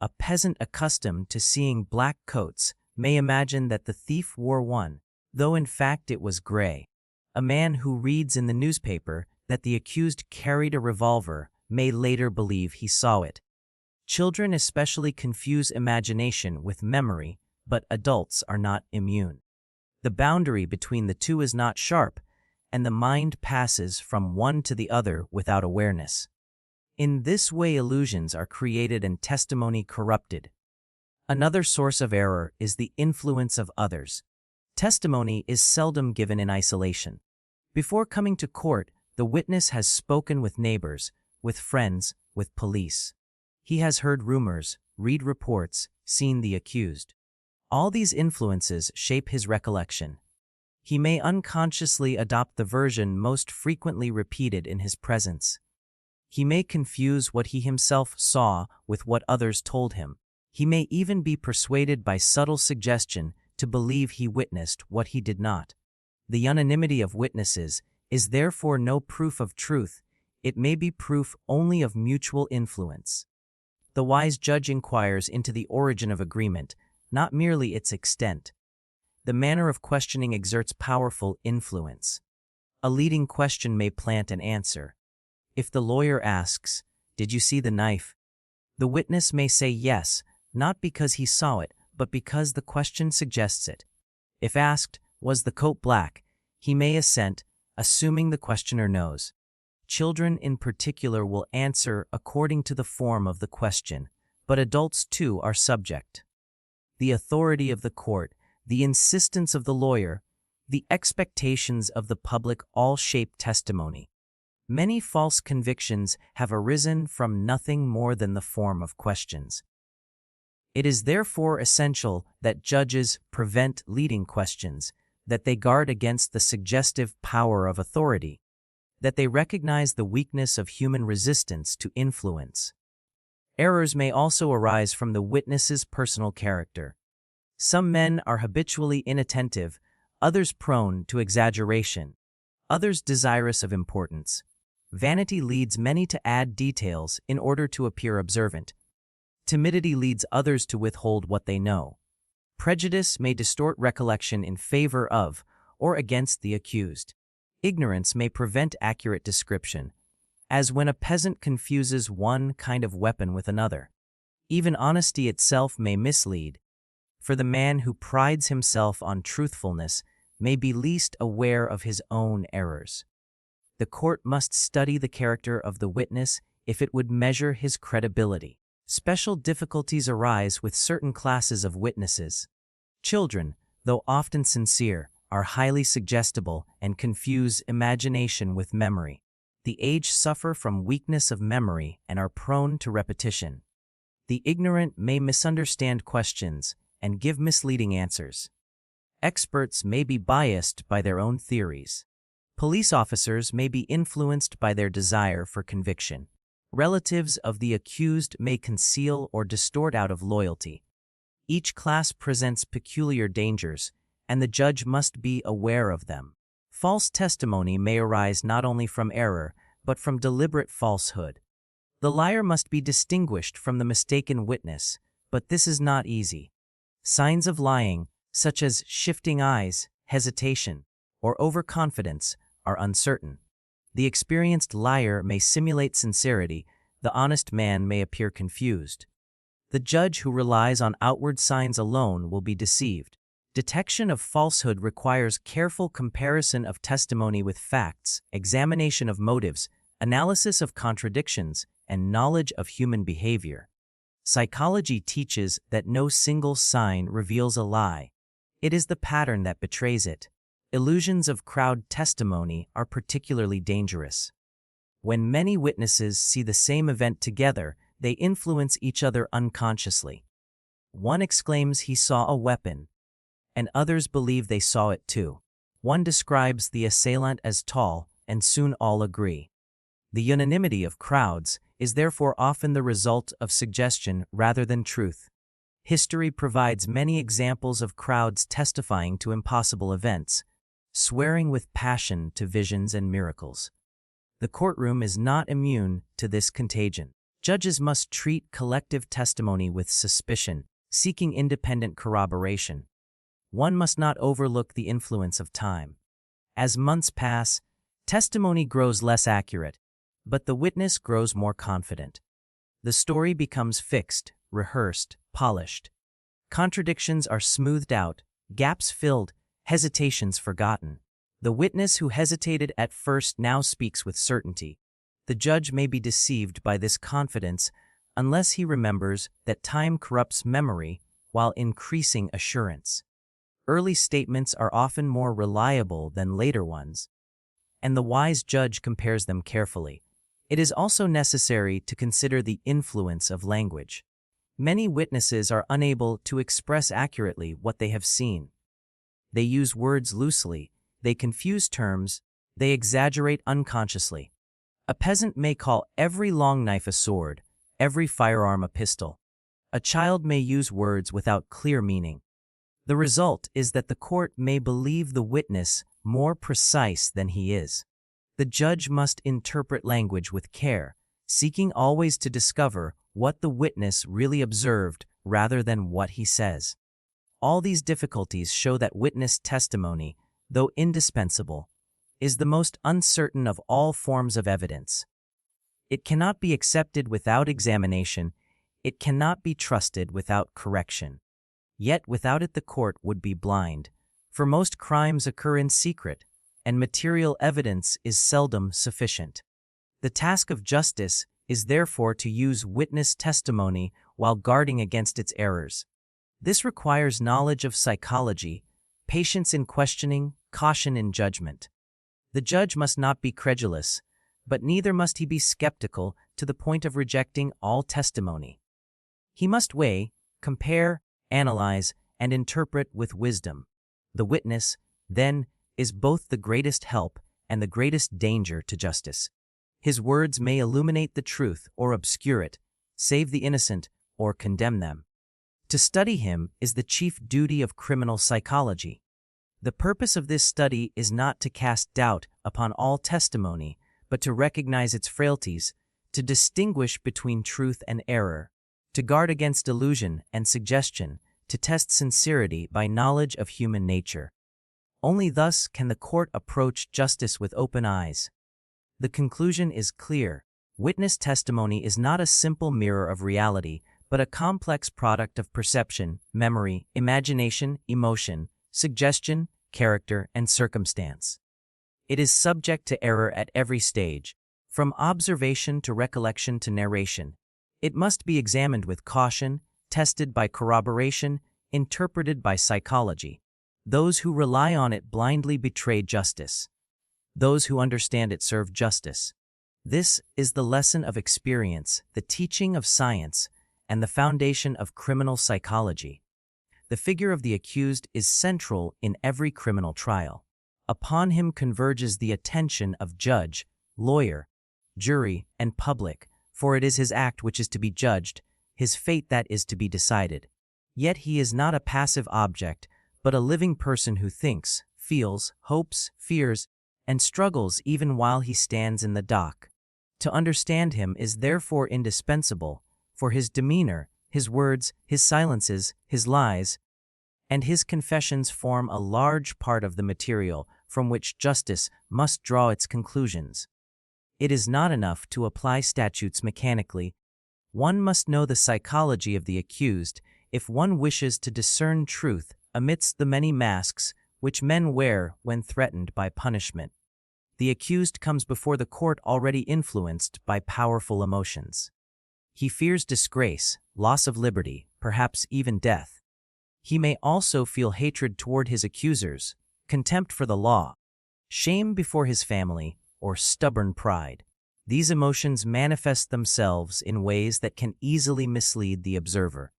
Speaker 1: A peasant accustomed to seeing black coats may imagine that the thief wore one, though in fact it was gray. A man who reads in the newspaper that the accused carried a revolver may later believe he saw it. Children especially confuse imagination with memory, but adults are not immune. The boundary between the two is not sharp, and the mind passes from one to the other without awareness. In this way, illusions are created and testimony corrupted. Another source of error is the influence of others. Testimony is seldom given in isolation. Before coming to court, the witness has spoken with neighbors, with friends, with police. He has heard rumors, read reports, seen the accused. All these influences shape his recollection. He may unconsciously adopt the version most frequently repeated in his presence. He may confuse what he himself saw with what others told him. He may even be persuaded by subtle suggestion to believe he witnessed what he did not. The unanimity of witnesses is therefore no proof of truth, it may be proof only of mutual influence. The wise judge inquires into the origin of agreement, not merely its extent. The manner of questioning exerts powerful influence. A leading question may plant an answer. If the lawyer asks, "Did you see the knife?" the witness may say yes, not because he saw it, but because the question suggests it. If asked, "Was the coat black?" he may assent, assuming the questioner knows. Children in particular will answer according to the form of the question, but adults too are subject. The authority of the court, the insistence of the lawyer, the expectations of the public all shape testimony. Many false convictions have arisen from nothing more than the form of questions. It is therefore essential that judges prevent leading questions, that they guard against the suggestive power of authority, that they recognize the weakness of human resistance to influence. Errors may also arise from the witness's personal character. Some men are habitually inattentive, others prone to exaggeration, others desirous of importance. Vanity leads many to add details in order to appear observant. Timidity leads others to withhold what they know. Prejudice may distort recollection in favor of or against the accused. Ignorance may prevent accurate description, as when a peasant confuses one kind of weapon with another. Even honesty itself may mislead, for the man who prides himself on truthfulness may be least aware of his own errors. The court must study the character of the witness if it would measure his credibility. Special difficulties arise with certain classes of witnesses. Children, though often sincere, are highly suggestible and confuse imagination with memory. The aged suffer from weakness of memory and are prone to repetition. The ignorant may misunderstand questions and give misleading answers. Experts may be biased by their own theories. Police officers may be influenced by their desire for conviction. Relatives of the accused may conceal or distort out of loyalty. Each class presents peculiar dangers, and the judge must be aware of them. False testimony may arise not only from error, but from deliberate falsehood. The liar must be distinguished from the mistaken witness, but this is not easy. Signs of lying, such as shifting eyes, hesitation, or overconfidence, are uncertain. The experienced liar may simulate sincerity, the honest man may appear confused. The judge who relies on outward signs alone will be deceived. Detection of falsehood requires careful comparison of testimony with facts, examination of motives, analysis of contradictions, and knowledge of human behavior. Psychology teaches that no single sign reveals a lie. It is the pattern that betrays it. Illusions of crowd testimony are particularly dangerous. When many witnesses see the same event together, they influence each other unconsciously. One exclaims he saw a weapon, and others believe they saw it too. One describes the assailant as tall, and soon all agree. The unanimity of crowds is therefore often the result of suggestion rather than truth. History provides many examples of crowds testifying to impossible events, swearing with passion to visions and miracles. The courtroom is not immune to this contagion. Judges must treat collective testimony with suspicion, seeking independent corroboration. One must not overlook the influence of time. As months pass, testimony grows less accurate, but the witness grows more confident. The story becomes fixed, rehearsed, polished. Contradictions are smoothed out, gaps filled, hesitations forgotten. The witness who hesitated at first now speaks with certainty. The judge may be deceived by this confidence unless he remembers that time corrupts memory while increasing assurance. Early statements are often more reliable than later ones, and the wise judge compares them carefully. It is also necessary to consider the influence of language. Many witnesses are unable to express accurately what they have seen. They use words loosely, they confuse terms, they exaggerate unconsciously. A peasant may call every long knife a sword, every firearm a pistol. A child may use words without clear meaning. The result is that the court may believe the witness more precise than he is. The judge must interpret language with care, seeking always to discover what the witness really observed rather than what he says. All these difficulties show that witness testimony, though indispensable, is the most uncertain of all forms of evidence. It cannot be accepted without examination, it cannot be trusted without correction. Yet without it the court would be blind, for most crimes occur in secret, and material evidence is seldom sufficient. The task of justice is therefore to use witness testimony while guarding against its errors. This requires knowledge of psychology, patience in questioning, caution in judgment. The judge must not be credulous, but neither must he be skeptical to the point of rejecting all testimony. He must weigh, compare, analyze, and interpret with wisdom. The witness, then, is both the greatest help and the greatest danger to justice. His words may illuminate the truth or obscure it, save the innocent or condemn them. To study him is the chief duty of criminal psychology. The purpose of this study is not to cast doubt upon all testimony, but to recognize its frailties, to distinguish between truth and error, to guard against delusion and suggestion, to test sincerity by knowledge of human nature. Only thus can the court approach justice with open eyes. The conclusion is clear. Witness testimony is not a simple mirror of reality, but a complex product of perception, memory, imagination, emotion, suggestion, character, and circumstance. It is subject to error at every stage, from observation to recollection to narration. It must be examined with caution, tested by corroboration, interpreted by psychology. Those who rely on it blindly betray justice. Those who understand it serve justice. This is the lesson of experience, the teaching of science, and the foundation of criminal psychology. The figure of the accused is central in every criminal trial. Upon him converges the attention of judge, lawyer, jury, and public, for it is his act which is to be judged, his fate that is to be decided. Yet he is not a passive object, but a living person who thinks, feels, hopes, fears, and struggles even while he stands in the dock. To understand him is therefore indispensable, for his demeanor, his words, his silences, his lies, and his confessions form a large part of the material from which justice must draw its conclusions. It is not enough to apply statutes mechanically. One must know the psychology of the accused if one wishes to discern truth amidst the many masks which men wear when threatened by punishment. The accused comes before the court already influenced by powerful emotions. He fears disgrace, loss of liberty, perhaps even death. He may also feel hatred toward his accusers, contempt for the law, shame before his family, or stubborn pride. These emotions manifest themselves in ways that can easily mislead the observer.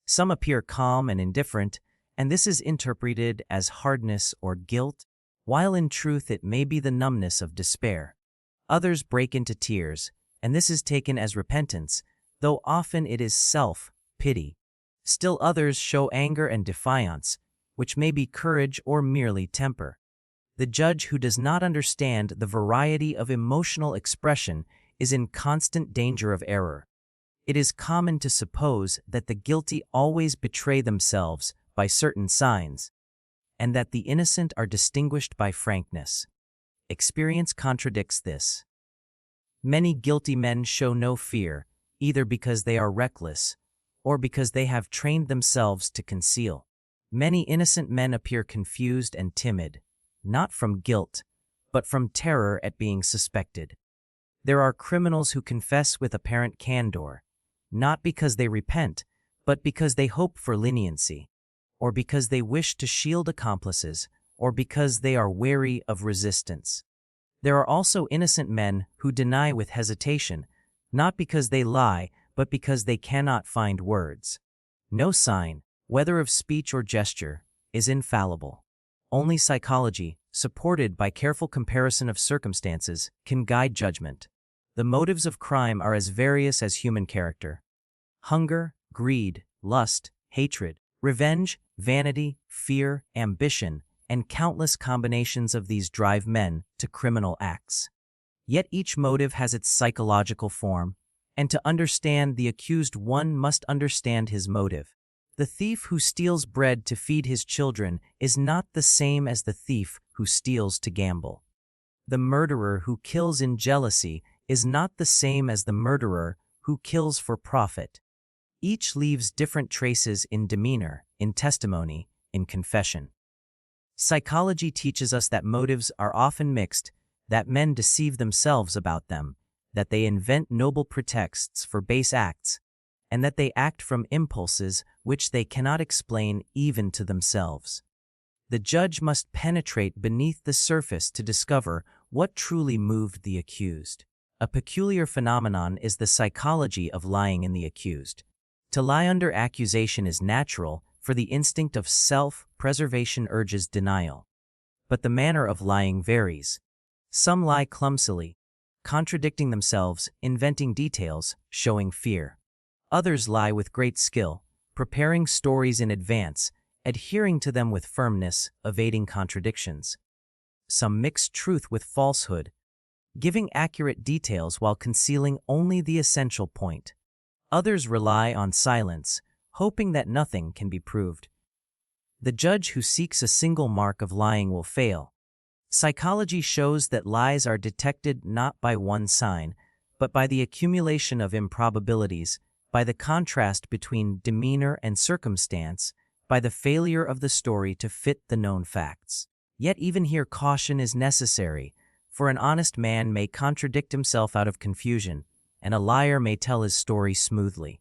Speaker 1: Some appear calm and indifferent, and this is interpreted as hardness or guilt, while in truth it may be the numbness of despair. Others break into tears, and this is taken as repentance, though often it is self-pity. Still others show anger and defiance, which may be courage or merely temper. The judge who does not understand the variety of emotional expression is in constant danger of error. It is common to suppose that the guilty always betray themselves by certain signs, and that the innocent are distinguished by frankness. Experience contradicts this. Many guilty men show no fear, either because they are reckless or because they have trained themselves to conceal. Many innocent men appear confused and timid, not from guilt, but from terror at being suspected. There are criminals who confess with apparent candor, not because they repent, but because they hope for leniency, or because they wish to shield accomplices, or because they are wary of resistance. There are also innocent men who deny with hesitation, not because they lie, but because they cannot find words. No sign, whether of speech or gesture, is infallible. Only psychology, supported by careful comparison of circumstances, can guide judgment. The motives of crime are as various as human character. Hunger, greed, lust, hatred, revenge, vanity, fear, ambition, and countless combinations of these drive men to criminal acts. Yet each motive has its psychological form, and to understand the accused one must understand his motive. The thief who steals bread to feed his children is not the same as the thief who steals to gamble. The murderer who kills in jealousy is not the same as the murderer who kills for profit. Each leaves different traces in demeanor, in testimony, in confession. Psychology teaches us that motives are often mixed, that men deceive themselves about them, that they invent noble pretexts for base acts, and that they act from impulses which they cannot explain even to themselves. The judge must penetrate beneath the surface to discover what truly moved the accused. A peculiar phenomenon is the psychology of lying in the accused. To lie under accusation is natural, for the instinct of self-preservation urges denial. But the manner of lying varies. Some lie clumsily, contradicting themselves, inventing details, showing fear. Others lie with great skill, preparing stories in advance, adhering to them with firmness, evading contradictions. Some mix truth with falsehood, giving accurate details while concealing only the essential point. Others rely on silence, hoping that nothing can be proved. The judge who seeks a single mark of lying will fail. Psychology shows that lies are detected not by one sign, but by the accumulation of improbabilities, by the contrast between demeanor and circumstance, by the failure of the story to fit the known facts. Yet even here caution is necessary, for an honest man may contradict himself out of confusion, and a liar may tell his story smoothly.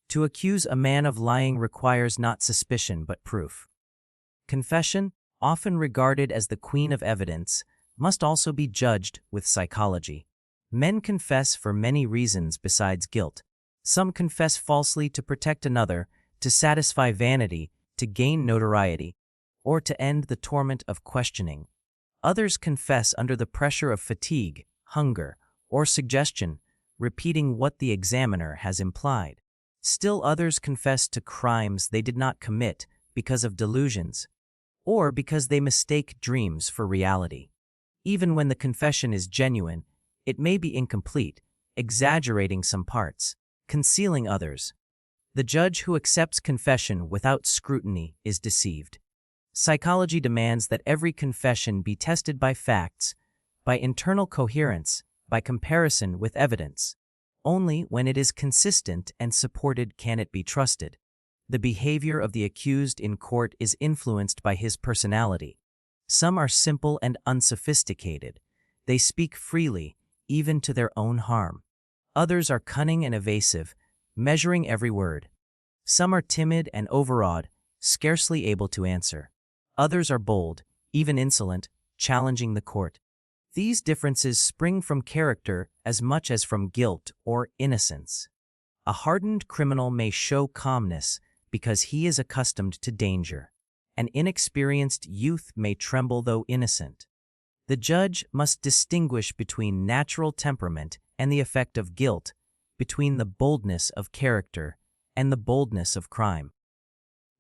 Speaker 1: To accuse a man of lying requires not suspicion but proof. Confession, often regarded as the queen of evidence, must also be judged with psychology. Men confess for many reasons besides guilt. Some confess falsely to protect another, to satisfy vanity, to gain notoriety, or to end the torment of questioning. Others confess under the pressure of fatigue, hunger, or suggestion, repeating what the examiner has implied. Still others confess to crimes they did not commit because of delusions, or because they mistake dreams for reality. Even when the confession is genuine, it may be incomplete, exaggerating some parts, concealing others. The judge who accepts confession without scrutiny is deceived. Psychology demands that every confession be tested by facts, by internal coherence, by comparison with evidence. Only when it is consistent and supported can it be trusted. The behavior of the accused in court is influenced by his personality. Some are simple and unsophisticated. They speak freely, even to their own harm. Others are cunning and evasive, measuring every word. Some are timid and overawed, scarcely able to answer. Others are bold, even insolent, challenging the court. These differences spring from character as much as from guilt or innocence. A hardened criminal may show calmness because he is accustomed to danger. An inexperienced youth may tremble though innocent. The judge must distinguish between natural temperament and the effect of guilt, between the boldness of character and the boldness of crime.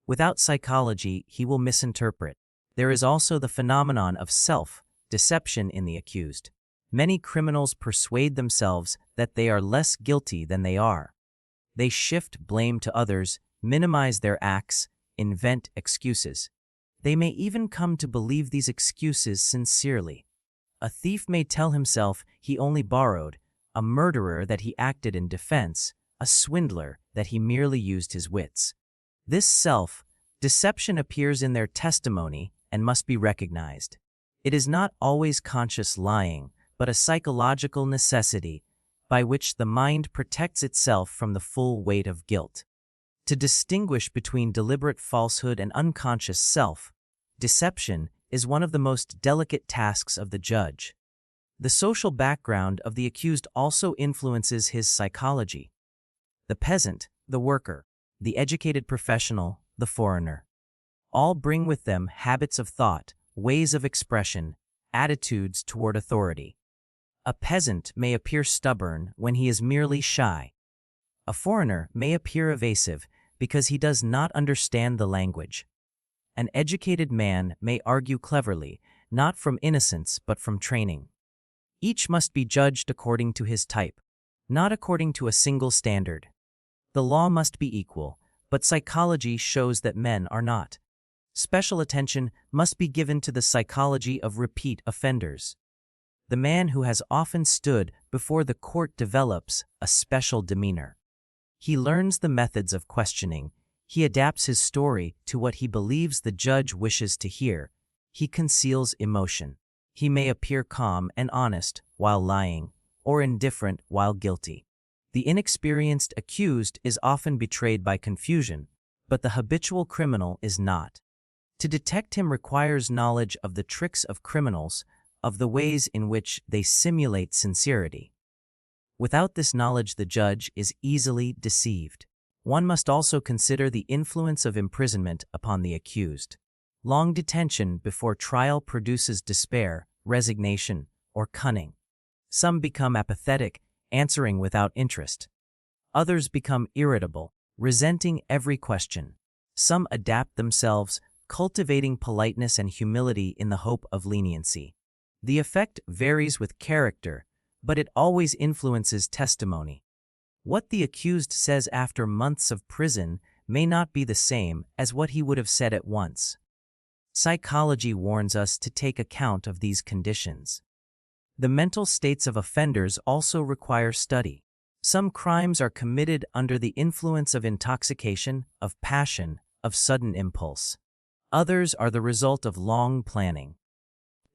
Speaker 1: Without psychology, he will misinterpret. There is also the phenomenon of self-deception in the accused. Many criminals persuade themselves that they are less guilty than they are. They shift blame to others, minimize their acts, invent excuses. They may even come to believe these excuses sincerely. A thief may tell himself he only borrowed, a murderer that he acted in defense, a swindler that he merely used his wits. This self-deception appears in their testimony and must be recognized. It is not always conscious lying, but a psychological necessity by which the mind protects itself from the full weight of guilt. To distinguish between deliberate falsehood and unconscious self-deception is one of the most delicate tasks of the judge. The social background of the accused also influences his psychology. The peasant, the worker, the educated professional, the foreigner, all bring with them habits of thought, ways of expression, attitudes toward authority. A peasant may appear stubborn when he is merely shy. A foreigner may appear evasive because he does not understand the language. An educated man may argue cleverly, not from innocence but from training. Each must be judged according to his type, not according to a single standard. The law must be equal, but psychology shows that men are not. Special attention must be given to the psychology of repeat offenders. The man who has often stood before the court develops a special demeanor. He learns the methods of questioning. He adapts his story to what he believes the judge wishes to hear. He conceals emotion. He may appear calm and honest while lying, or indifferent while guilty. The inexperienced accused is often betrayed by confusion, but the habitual criminal is not. To detect him requires knowledge of the tricks of criminals, of the ways in which they simulate sincerity. Without this knowledge, the judge is easily deceived. One must also consider the influence of imprisonment upon the accused. Long detention before trial produces despair, resignation, or cunning. Some become apathetic, answering without interest. Others become irritable, resenting every question. Some adapt themselves, cultivating politeness and humility in the hope of leniency. The effect varies with character, but it always influences testimony. What the accused says after months of prison may not be the same as what he would have said at once. Psychology warns us to take account of these conditions. The mental states of offenders also require study. Some crimes are committed under the influence of intoxication, of passion, of sudden impulse. Others are the result of long planning.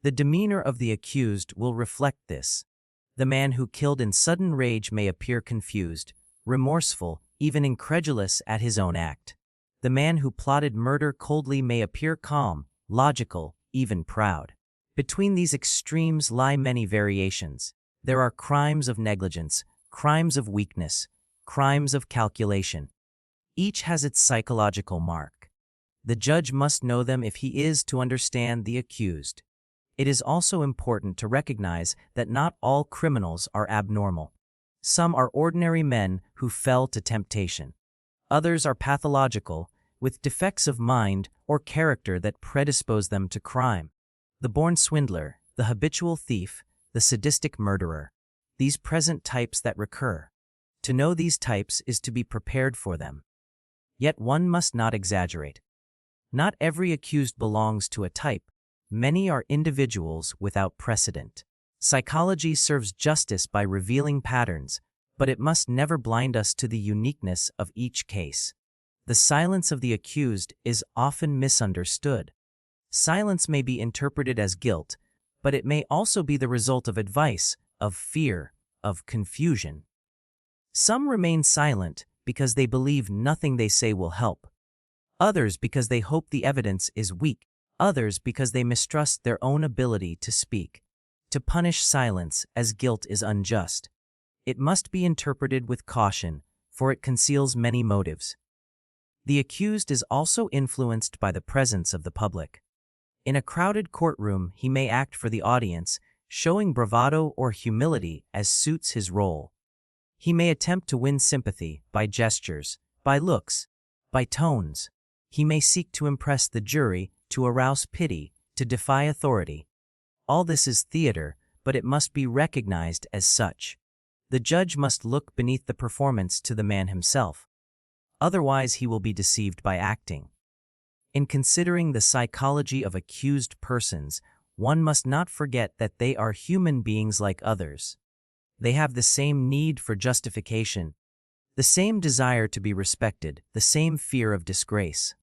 Speaker 1: The demeanor of the accused will reflect this. The man who killed in sudden rage may appear confused, remorseful, even incredulous at his own act. The man who plotted murder coldly may appear calm, logical, even proud. Between these extremes lie many variations. There are crimes of negligence, crimes of weakness, crimes of calculation. Each has its psychological mark. The judge must know them if he is to understand the accused. It is also important to recognize that not all criminals are abnormal. Some are ordinary men who fell to temptation. Others are pathological, with defects of mind or character that predispose them to crime. The born swindler, the habitual thief, the sadistic murderer. These present types that recur. To know these types is to be prepared for them. Yet one must not exaggerate. Not every accused belongs to a type. Many are individuals without precedent. Psychology serves justice by revealing patterns, but it must never blind us to the uniqueness of each case. The silence of the accused is often misunderstood. Silence may be interpreted as guilt, but it may also be the result of advice, of fear, of confusion. Some remain silent because they believe nothing they say will help. Others because they hope the evidence is weak. Others because they mistrust their own ability to speak. To punish silence as guilt is unjust. It must be interpreted with caution, for it conceals many motives. The accused is also influenced by the presence of the public. In a crowded courtroom, he may act for the audience, showing bravado or humility as suits his role. He may attempt to win sympathy by gestures, by looks, by tones. He may seek to impress the jury, to arouse pity, to defy authority. All this is theater, but it must be recognized as such. The judge must look beneath the performance to the man himself. Otherwise, he will be deceived by acting. In considering the psychology of accused persons, one must not forget that they are human beings like others. They have the same need for justification, the same desire to be respected, the same fear of disgrace.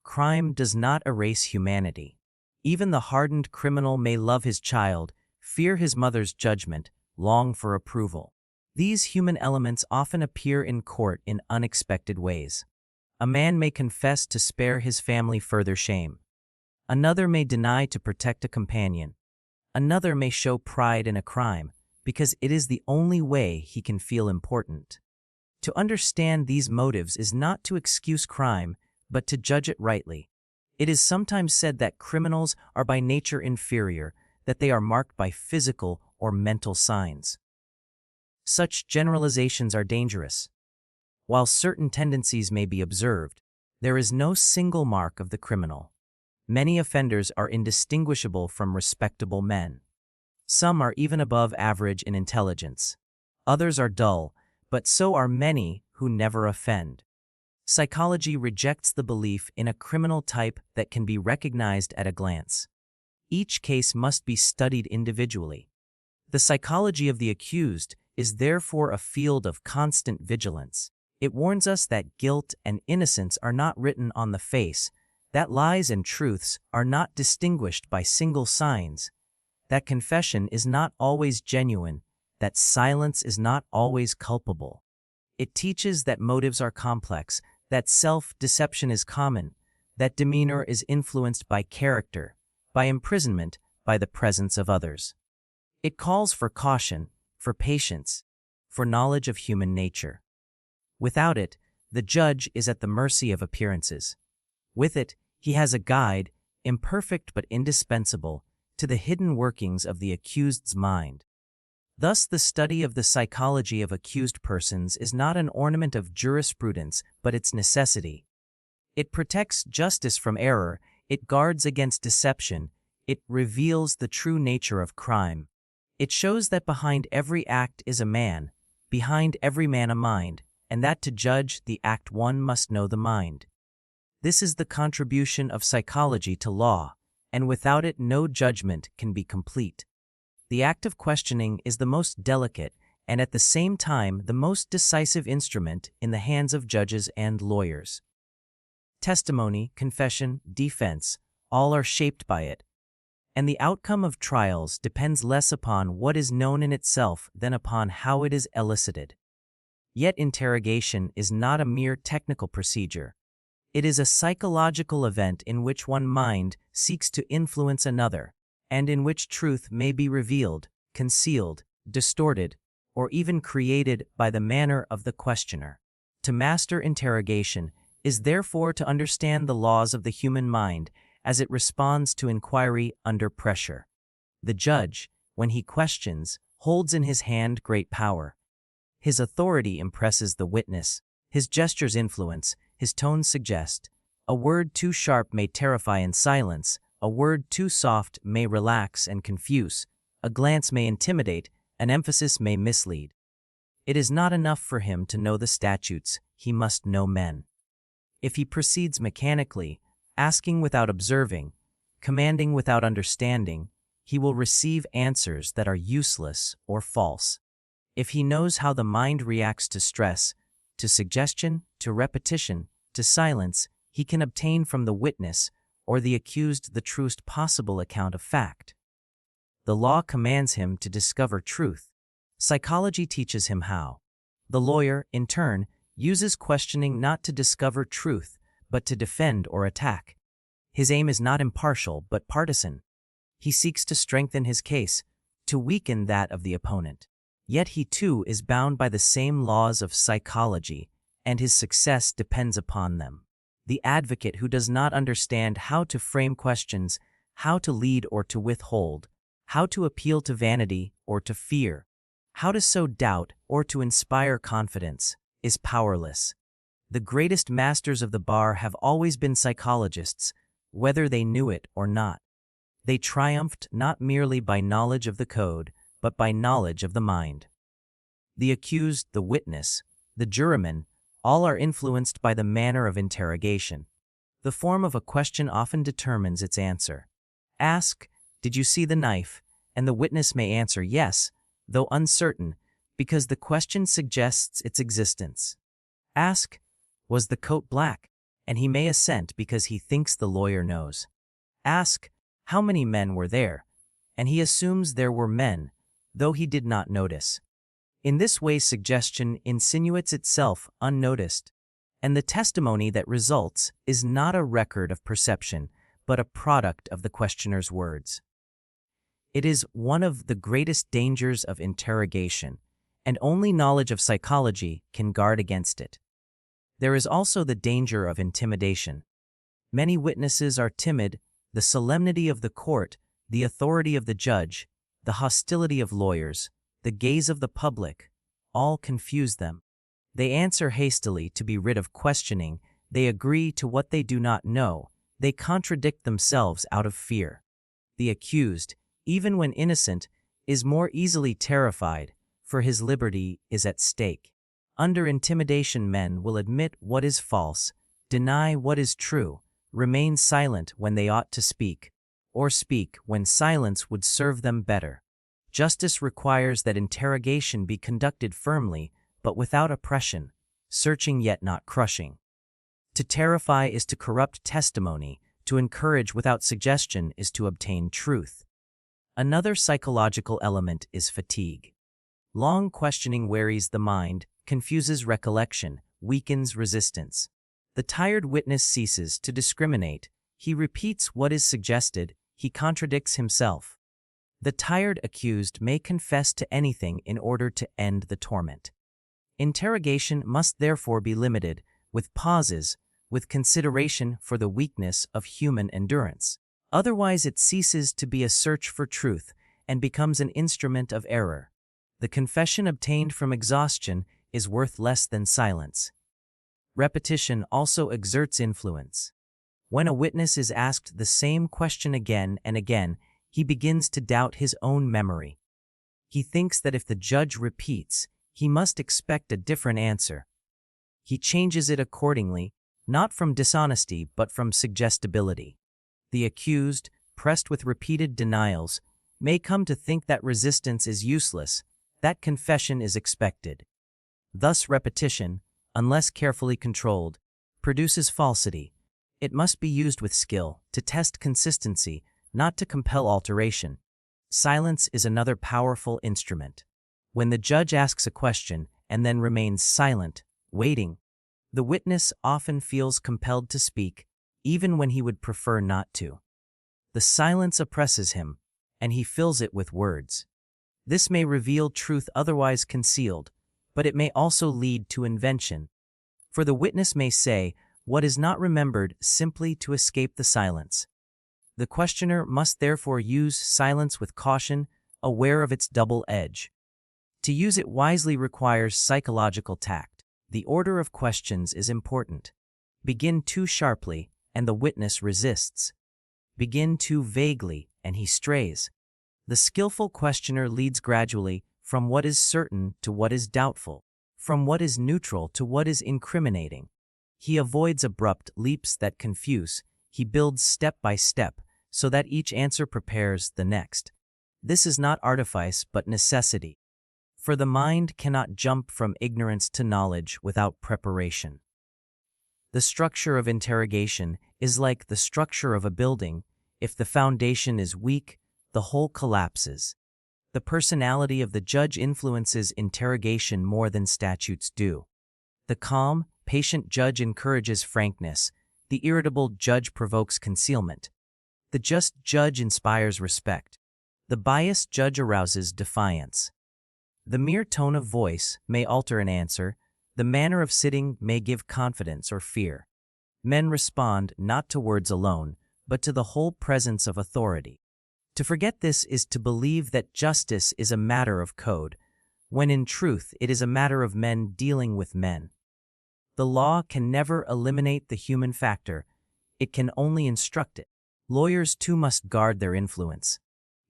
Speaker 1: Crime does not erase humanity. Even the hardened criminal may love his child, fear his mother's judgment, long for approval. These human elements often appear in court in unexpected ways. A man may confess to spare his family further shame. Another may deny to protect a companion. Another may show pride in a crime, because it is the only way he can feel important. To understand these motives is not to excuse crime, but to judge it rightly. It is sometimes said that criminals are by nature inferior, that they are marked by physical or mental signs. Such generalizations are dangerous. While certain tendencies may be observed, there is no single mark of the criminal. Many offenders are indistinguishable from respectable men. Some are even above average in intelligence. Others are dull, but so are many who never offend. Psychology rejects the belief in a criminal type that can be recognized at a glance. Each case must be studied individually. The psychology of the accused is therefore a field of constant vigilance. It warns us that guilt and innocence are not written on the face, that lies and truths are not distinguished by single signs, that confession is not always genuine, that silence is not always culpable. It teaches that motives are complex, that self-deception is common, that demeanor is influenced by character, by imprisonment, by the presence of others. It calls for caution, for patience, for knowledge of human nature. Without it, the judge is at the mercy of appearances. With it, he has a guide, imperfect but indispensable, to the hidden workings of the accused's mind. Thus, the study of the psychology of accused persons is not an ornament of jurisprudence, but its necessity. It protects justice from error, it guards against deception, it reveals the true nature of crime. It shows that behind every act is a man, behind every man a mind, and that to judge the act one must know the mind. This is the contribution of psychology to law, and without it no judgment can be complete. The act of questioning is the most delicate and at the same time the most decisive instrument in the hands of judges and lawyers. Testimony, confession, defense, all are shaped by it, and the outcome of trials depends less upon what is known in itself than upon how it is elicited. Yet interrogation is not a mere technical procedure. It is a psychological event in which one mind seeks to influence another, and in which truth may be revealed, concealed, distorted, or even created by the manner of the questioner. To master interrogation is therefore to understand the laws of the human mind as it responds to inquiry under pressure. The judge, when he questions, holds in his hand great power. His authority impresses the witness, his gestures influence, his tones suggest. A word too sharp may terrify and silence, a word too soft may relax and confuse, a glance may intimidate, an emphasis may mislead. It is not enough for him to know the statutes, he must know men. If he proceeds mechanically, asking without observing, commanding without understanding, he will receive answers that are useless or false. If he knows how the mind reacts to stress, to suggestion, to repetition, to silence, he can obtain from the witness or the accused the truest possible account of fact. The law commands him to discover truth. Psychology teaches him how. The lawyer, in turn, uses questioning not to discover truth, but to defend or attack. His aim is not impartial, but partisan. He seeks to strengthen his case, to weaken that of the opponent. Yet he too is bound by the same laws of psychology, and his success depends upon them. The advocate who does not understand how to frame questions, how to lead or to withhold, how to appeal to vanity or to fear, how to sow doubt or to inspire confidence, is powerless. The greatest masters of the bar have always been psychologists, whether they knew it or not. They triumphed not merely by knowledge of the code, but by knowledge of the mind. The accused, the witness, the juryman, all are influenced by the manner of interrogation. The form of a question often determines its answer. Ask, "Did you see the knife?" and the witness may answer yes, though uncertain, because the question suggests its existence. Ask, "Was the coat black?" and he may assent because he thinks the lawyer knows. Ask, "How many men were there?" and he assumes there were men, though he did not notice. In this way suggestion insinuates itself unnoticed, and the testimony that results is not a record of perception, but a product of the questioner's words. It is one of the greatest dangers of interrogation, and only knowledge of psychology can guard against it. There is also the danger of intimidation. Many witnesses are timid. The solemnity of the court, the authority of the judge, the hostility of lawyers, the gaze of the public, all confuse them. They answer hastily to be rid of questioning, they agree to what they do not know, they contradict themselves out of fear. The accused, even when innocent, is more easily terrified, for his liberty is at stake. Under intimidation men will admit what is false, deny what is true, remain silent when they ought to speak, or speak when silence would serve them better. Justice requires that interrogation be conducted firmly, but without oppression, searching yet not crushing. To terrify is to corrupt testimony, to encourage without suggestion is to obtain truth. Another psychological element is fatigue. Long questioning wearies the mind, confuses recollection, weakens resistance. The tired witness ceases to discriminate, he repeats what is suggested, he contradicts himself. The tired accused may confess to anything in order to end the torment. Interrogation must therefore be limited, with pauses, with consideration for the weakness of human endurance. Otherwise it ceases to be a search for truth and becomes an instrument of error. The confession obtained from exhaustion is worth less than silence. Repetition also exerts influence. When a witness is asked the same question again and again, he begins to doubt his own memory. He thinks that if the judge repeats, he must expect a different answer. He changes it accordingly, not from dishonesty but from suggestibility. The accused, pressed with repeated denials, may come to think that resistance is useless, that confession is expected. Thus repetition, unless carefully controlled, produces falsity. It must be used with skill, to test consistency, not to compel alteration. Silence is another powerful instrument. When the judge asks a question and then remains silent, waiting, the witness often feels compelled to speak, even when he would prefer not to. The silence oppresses him, and he fills it with words. This may reveal truth otherwise concealed, but it may also lead to invention. For the witness may say what is not remembered simply to escape the silence. The questioner must therefore use silence with caution, aware of its double edge. To use it wisely requires psychological tact. The order of questions is important. Begin too sharply, and the witness resists. Begin too vaguely, and he strays. The skillful questioner leads gradually from what is certain to what is doubtful, from what is neutral to what is incriminating. He avoids abrupt leaps that confuse. He builds step by step, so that each answer prepares the next. This is not artifice but necessity. For the mind cannot jump from ignorance to knowledge without preparation. The structure of interrogation is like the structure of a building. If the foundation is weak, the whole collapses. The personality of the judge influences interrogation more than statutes do. The calm, patient judge encourages frankness. The irritable judge provokes concealment. The just judge inspires respect. The biased judge arouses defiance. The mere tone of voice may alter an answer. The manner of sitting may give confidence or fear. Men respond not to words alone, but to the whole presence of authority. To forget this is to believe that justice is a matter of code, when in truth it is a matter of men dealing with men. The law can never eliminate the human factor. It can only instruct it. Lawyers too must guard their influence.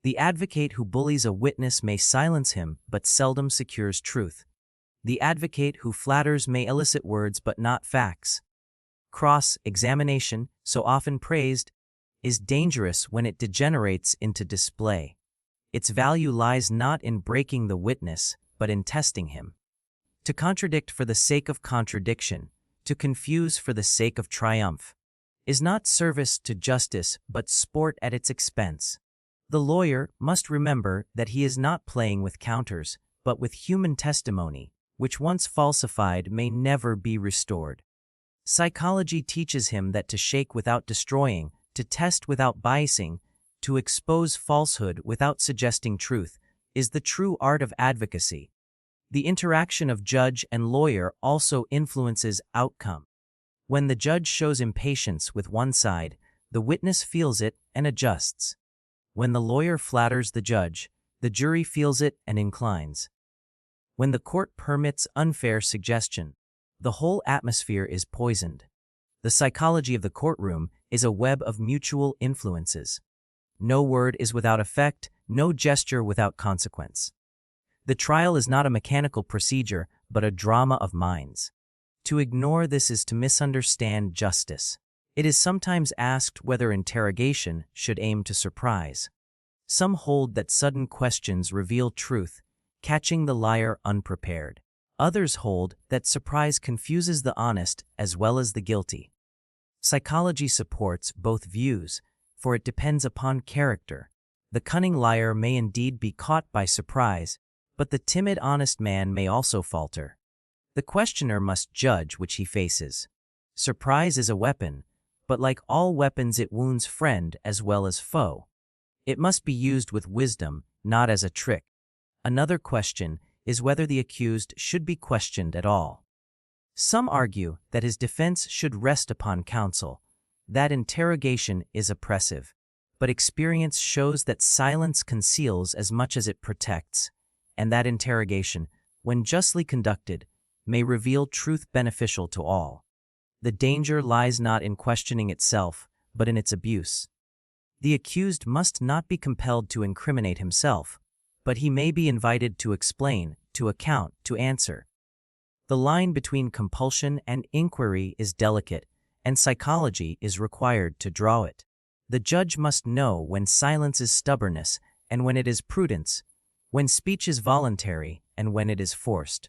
Speaker 1: The advocate who bullies a witness may silence him but seldom secures truth. The advocate who flatters may elicit words but not facts. Cross-examination, so often praised, is dangerous when it degenerates into display. Its value lies not in breaking the witness, but in testing him. To contradict for the sake of contradiction, to confuse for the sake of triumph, is not service to justice but sport at its expense. The lawyer must remember that he is not playing with counters, but with human testimony, which once falsified may never be restored. Psychology teaches him that to shake without destroying, to test without biasing, to expose falsehood without suggesting truth, is the true art of advocacy. The interaction of judge and lawyer also influences outcome. When the judge shows impatience with one side, the witness feels it and adjusts. When the lawyer flatters the judge, the jury feels it and inclines. When the court permits unfair suggestion, the whole atmosphere is poisoned. The psychology of the courtroom is a web of mutual influences. No word is without effect, no gesture without consequence. The trial is not a mechanical procedure, but a drama of minds. To ignore this is to misunderstand justice. It is sometimes asked whether interrogation should aim to surprise. Some hold that sudden questions reveal truth, catching the liar unprepared. Others hold that surprise confuses the honest as well as the guilty. Psychology supports both views, for it depends upon character. The cunning liar may indeed be caught by surprise, but the timid honest man may also falter. The questioner must judge which he faces. Surprise is a weapon, but like all weapons it wounds friend as well as foe. It must be used with wisdom, not as a trick. Another question is whether the accused should be questioned at all. Some argue that his defense should rest upon counsel, that interrogation is oppressive, but experience shows that silence conceals as much as it protects, and that interrogation, when justly conducted, may reveal truth beneficial to all. The danger lies not in questioning itself, but in its abuse. The accused must not be compelled to incriminate himself, but he may be invited to explain, to account, to answer. The line between compulsion and inquiry is delicate, and psychology is required to draw it. The judge must know when silence is stubbornness and when it is prudence, when speech is voluntary and when it is forced.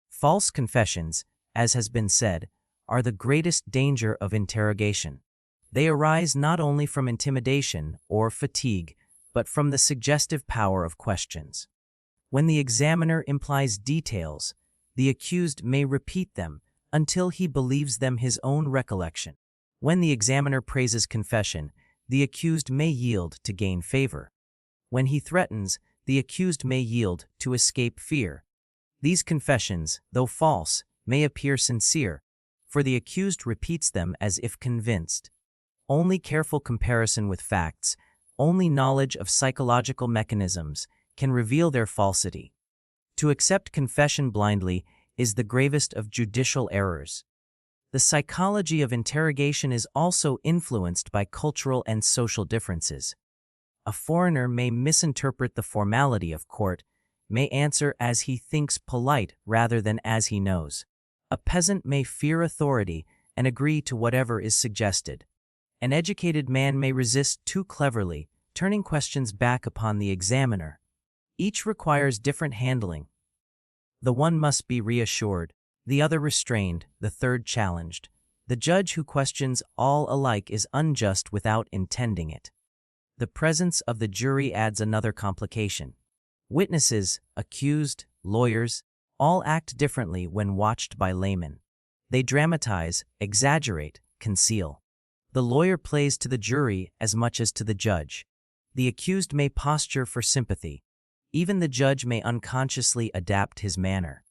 Speaker 1: False confessions, as has been said, are the greatest danger of interrogation. They arise not only from intimidation or fatigue, but from the suggestive power of questions. When the examiner implies details, the accused may repeat them until he believes them his own recollection. When the examiner praises confession, the accused may yield to gain favor. When he threatens, the accused may yield to escape fear. These confessions, though false, may appear sincere, for the accused repeats them as if convinced. Only careful comparison with facts, only knowledge of psychological mechanisms can reveal their falsity. To accept confession blindly is the gravest of judicial errors. The psychology of interrogation is also influenced by cultural and social differences. A foreigner may misinterpret the formality of court, may answer as he thinks polite rather than as he knows. A peasant may fear authority and agree to whatever is suggested. An educated man may resist too cleverly, turning questions back upon the examiner. Each requires different handling. The one must be reassured, the other restrained, the third challenged. The judge who questions all alike is unjust without intending it. The presence of the jury adds another complication. Witnesses, accused, lawyers, all act differently when watched by laymen. They dramatize, exaggerate, conceal. The lawyer plays to the jury as much as to the judge. The accused may posture for sympathy. Even the judge may unconsciously adapt his manner.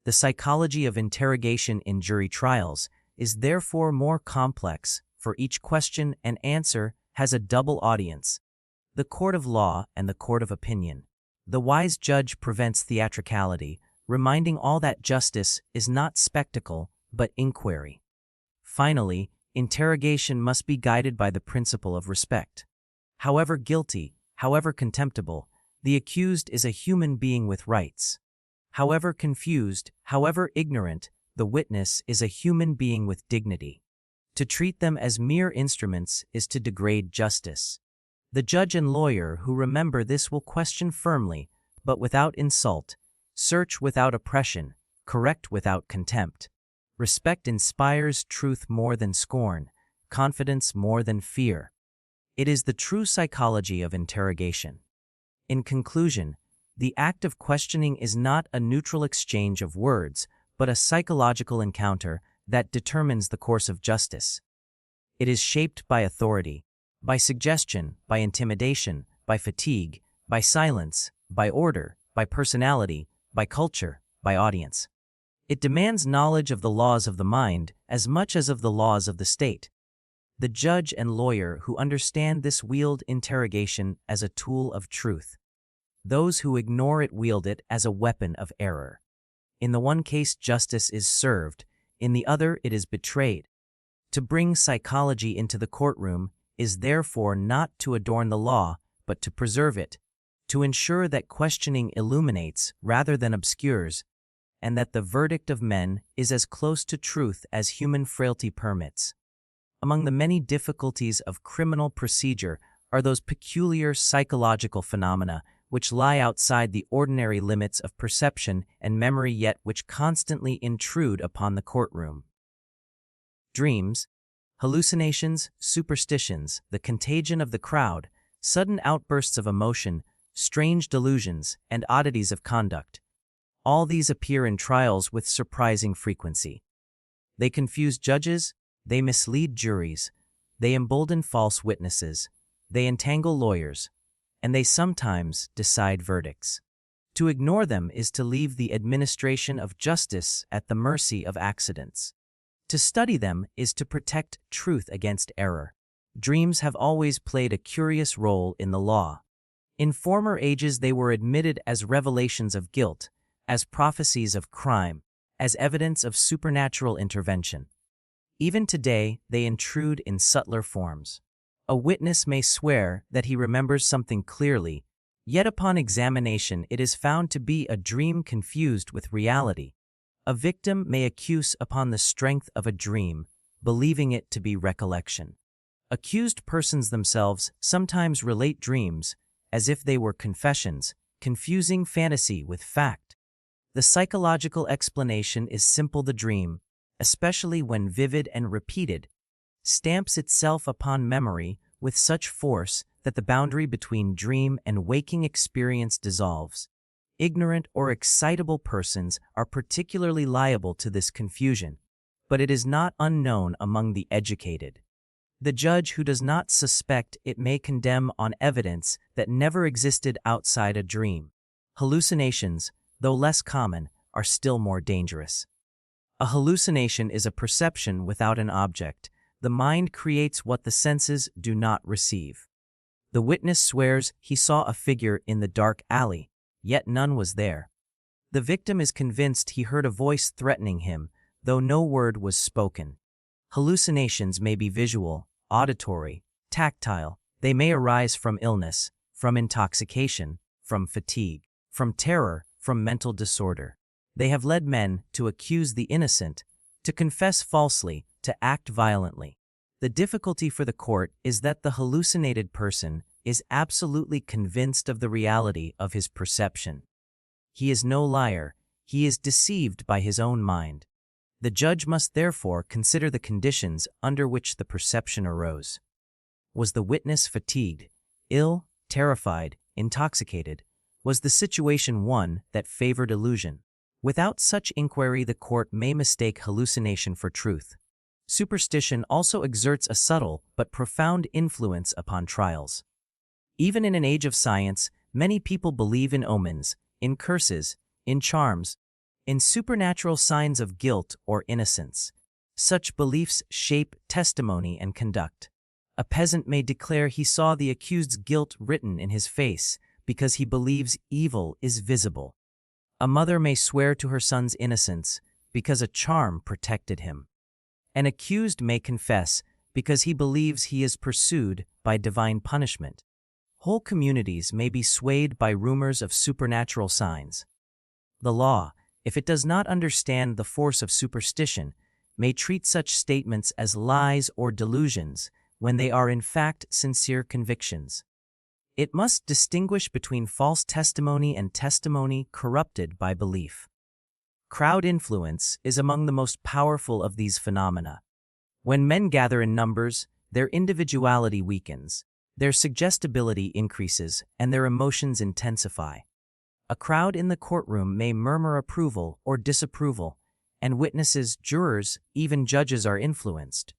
Speaker 1: The psychology of interrogation in jury trials is therefore more complex, for each question and answer has a double audience: the court of law and the court of opinion. The wise judge prevents theatricality, reminding all that justice is not spectacle but inquiry. Finally, interrogation must be guided by the principle of respect. However guilty, however contemptible, the accused is a human being with rights. However confused, however ignorant, the witness is a human being with dignity. To treat them as mere instruments is to degrade justice. The judge and lawyer who remember this will question firmly, but without insult, search without oppression, correct without contempt. Respect inspires truth more than scorn, confidence more than fear. It is the true psychology of interrogation. In conclusion, the act of questioning is not a neutral exchange of words, but a psychological encounter that determines the course of justice. It is shaped by authority, by suggestion, by intimidation, by fatigue, by silence, by order, by personality, by culture, by audience. It demands knowledge of the laws of the mind as much as of the laws of the state. The judge and lawyer who understand this wield interrogation as a tool of truth. Those who ignore it wield it as a weapon of error. In the one case, justice is served; in the other, it is betrayed. To bring psychology into the courtroom is therefore not to adorn the law, but to preserve it, to ensure that questioning illuminates rather than obscures, and that the verdict of men is as close to truth as human frailty permits. Among the many difficulties of criminal procedure are those peculiar psychological phenomena which lie outside the ordinary limits of perception and memory, yet which constantly intrude upon the courtroom. Dreams, hallucinations, superstitions, the contagion of the crowd, sudden outbursts of emotion, strange delusions, and oddities of conduct. All these appear in trials with surprising frequency. They confuse judges, they mislead juries, they embolden false witnesses, they entangle lawyers, and they sometimes decide verdicts. To ignore them is to leave the administration of justice at the mercy of accidents. To study them is to protect truth against error. Dreams have always played a curious role in the law. In former ages they were admitted as revelations of guilt, as prophecies of crime, as evidence of supernatural intervention. Even today, they intrude in subtler forms. A witness may swear that he remembers something clearly, yet upon examination it is found to be a dream confused with reality. A victim may accuse upon the strength of a dream, believing it to be recollection. Accused persons themselves sometimes relate dreams as if they were confessions, confusing fantasy with fact. The psychological explanation is simple: the dream, especially when vivid and repeated, stamps itself upon memory with such force that the boundary between dream and waking experience dissolves. Ignorant or excitable persons are particularly liable to this confusion, but it is not unknown among the educated. The judge who does not suspect it may condemn on evidence that never existed outside a dream. Hallucinations, though less common, are still more dangerous. A hallucination is a perception without an object. The mind creates what the senses do not receive. The witness swears he saw a figure in the dark alley, yet none was there. The victim is convinced he heard a voice threatening him, though no word was spoken. Hallucinations may be visual, auditory, tactile. They may arise from illness, from intoxication, from fatigue, from terror, from mental disorder. They have led men to accuse the innocent, to confess falsely, to act violently. The difficulty for the court is that the hallucinated person is absolutely convinced of the reality of his perception. He is no liar, he is deceived by his own mind. The judge must therefore consider the conditions under which the perception arose. Was the witness fatigued, ill, terrified, intoxicated? Was the situation one that favored illusion? Without such inquiry, the court may mistake hallucination for truth. Superstition also exerts a subtle but profound influence upon trials. Even in an age of science, many people believe in omens, in curses, in charms, in supernatural signs of guilt or innocence. Such beliefs shape testimony and conduct. A peasant may declare he saw the accused's guilt written in his face because he believes evil is visible. A mother may swear to her son's innocence because a charm protected him. An accused may confess because he believes he is pursued by divine punishment. Whole communities may be swayed by rumors of supernatural signs. The law, if it does not understand the force of superstition, may treat such statements as lies or delusions when they are in fact sincere convictions. It must distinguish between false testimony and testimony corrupted by belief. Crowd influence is among the most powerful of these phenomena. When men gather in numbers, their individuality weakens, their suggestibility increases, and their emotions intensify. A crowd in the courtroom may murmur approval or disapproval, and witnesses, jurors, even judges are influenced.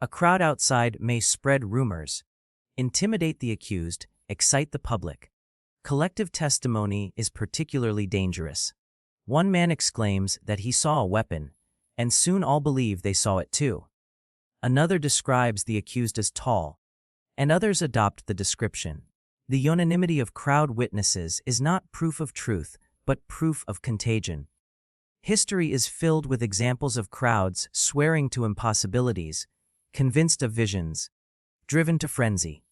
Speaker 1: A crowd outside may spread rumors, intimidate the accused, excite the public. Collective testimony is particularly dangerous. One man exclaims that he saw a weapon, and soon all believe they saw it too. Another describes the accused as tall, and others adopt the description. The unanimity of crowd witnesses is not proof of truth, but proof of contagion. History is filled with examples of crowds swearing to impossibilities, convinced of visions, driven to frenzy.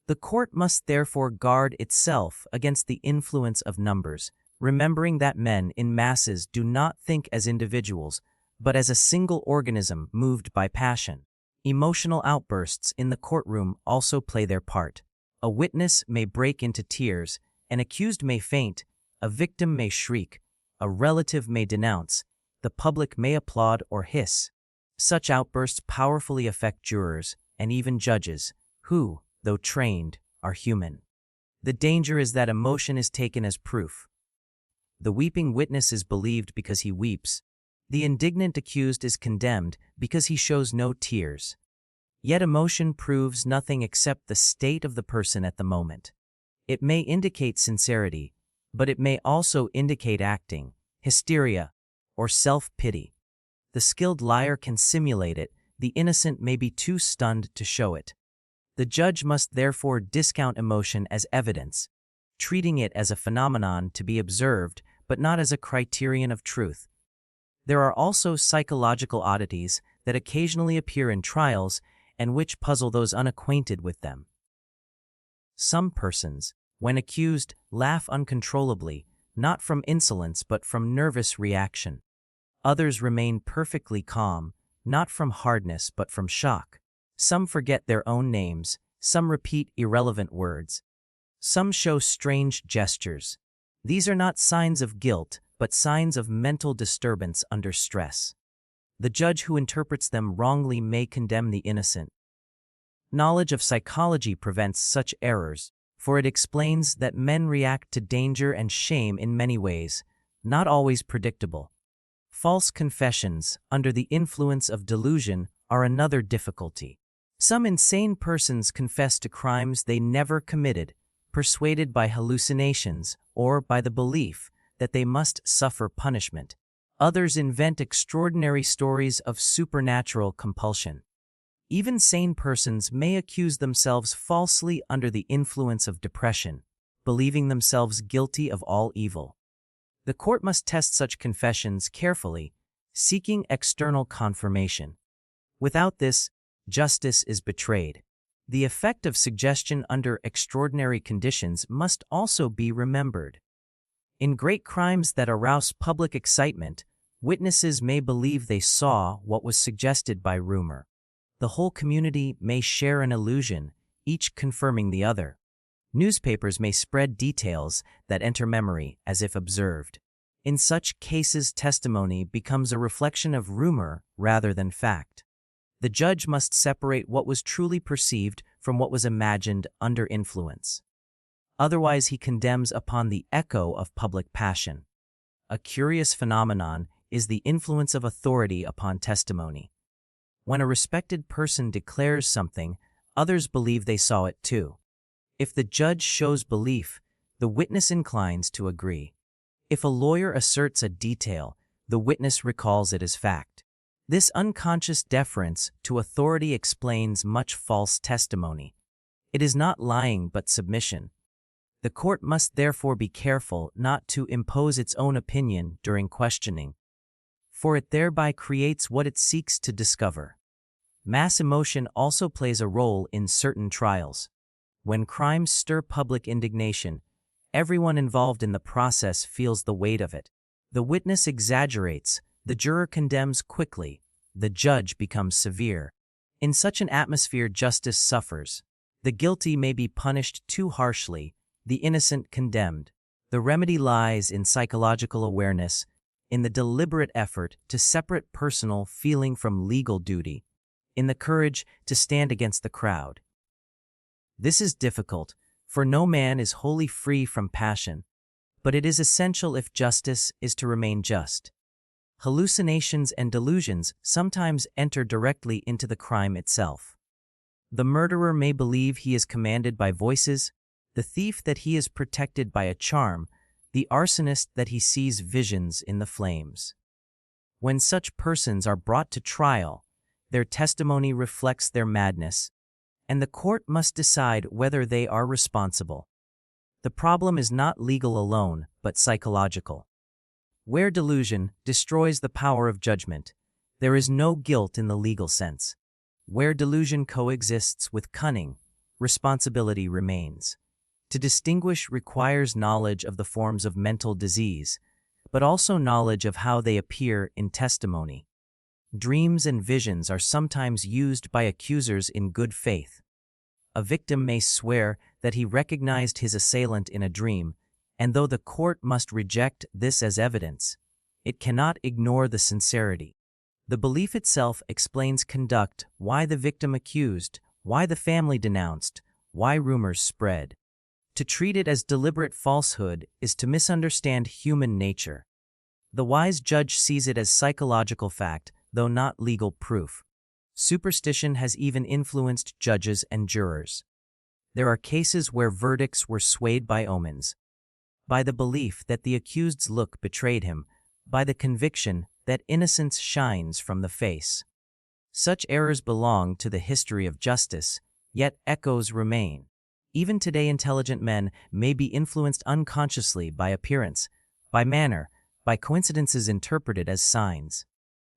Speaker 1: The court must therefore guard itself against the influence of numbers, remembering that men in masses do not think as individuals, but as a single organism moved by passion. Emotional outbursts in the courtroom also play their part. A witness may break into tears, an accused may faint, a victim may shriek, a relative may denounce, the public may applaud or hiss. Such outbursts powerfully affect jurors and even judges, who, though trained, are human. The danger is that emotion is taken as proof. The weeping witness is believed because he weeps. The indignant accused is condemned because he shows no tears. Yet emotion proves nothing except the state of the person at the moment. It may indicate sincerity, but it may also indicate acting, hysteria, or self-pity. The skilled liar can simulate it, the innocent may be too stunned to show it. The judge must therefore discount emotion as evidence, treating it as a phenomenon to be observed, but not as a criterion of truth. There are also psychological oddities that occasionally appear in trials and which puzzle those unacquainted with them. Some persons, when accused, laugh uncontrollably, not from insolence but from nervous reaction. Others remain perfectly calm, not from hardness but from shock. Some forget their own names, some repeat irrelevant words. Some show strange gestures. These are not signs of guilt, but signs of mental disturbance under stress. The judge who interprets them wrongly may condemn the innocent. Knowledge of psychology prevents such errors, for it explains that men react to danger and shame in many ways, not always predictable. False confessions, under the influence of delusion, are another difficulty. Some insane persons confess to crimes they never committed, persuaded by hallucinations or by the belief that they must suffer punishment. Others invent extraordinary stories of supernatural compulsion. Even sane persons may accuse themselves falsely under the influence of depression, believing themselves guilty of all evil. The court must test such confessions carefully, seeking external confirmation. Without this, justice is betrayed. The effect of suggestion under extraordinary conditions must also be remembered. In great crimes that arouse public excitement, witnesses may believe they saw what was suggested by rumor. The whole community may share an illusion, each confirming the other. Newspapers may spread details that enter memory as if observed. In such cases, testimony becomes a reflection of rumor rather than fact. The judge must separate what was truly perceived from what was imagined under influence. Otherwise, he condemns upon the echo of public passion. A curious phenomenon is the influence of authority upon testimony. When a respected person declares something, others believe they saw it too. If the judge shows belief, the witness inclines to agree. If a lawyer asserts a detail, the witness recalls it as fact. This unconscious deference to authority explains much false testimony. It is not lying but submission. The court must therefore be careful not to impose its own opinion during questioning, for it thereby creates what it seeks to discover. Mass emotion also plays a role in certain trials. When crimes stir public indignation, everyone involved in the process feels the weight of it. The witness exaggerates, the juror condemns quickly, the judge becomes severe. In such an atmosphere, justice suffers. The guilty may be punished too harshly, the innocent condemned. The remedy lies in psychological awareness, in the deliberate effort to separate personal feeling from legal duty, in the courage to stand against the crowd. This is difficult, for no man is wholly free from passion, but it is essential if justice is to remain just. Hallucinations and delusions sometimes enter directly into the crime itself. The murderer may believe he is commanded by voices, the thief that he is protected by a charm, the arsonist that he sees visions in the flames. When such persons are brought to trial, their testimony reflects their madness, and the court must decide whether they are responsible. The problem is not legal alone, but psychological. Where delusion destroys the power of judgment, there is no guilt in the legal sense. Where delusion coexists with cunning, responsibility remains. To distinguish requires knowledge of the forms of mental disease, but also knowledge of how they appear in testimony. Dreams and visions are sometimes used by accusers in good faith. A victim may swear that he recognized his assailant in a dream, and though the court must reject this as evidence, it cannot ignore the sincerity. The belief itself explains conduct, why the victim accused, why the family denounced, why rumors spread. To treat it as deliberate falsehood is to misunderstand human nature. The wise judge sees it as psychological fact, though not legal proof. Superstition has even influenced judges and jurors. There are cases where verdicts were swayed by omens, by the belief that the accused's look betrayed him, by the conviction that innocence shines from the face. Such errors belong to the history of justice, yet echoes remain. Even today, intelligent men may be influenced unconsciously by appearance, by manner, by coincidences interpreted as signs.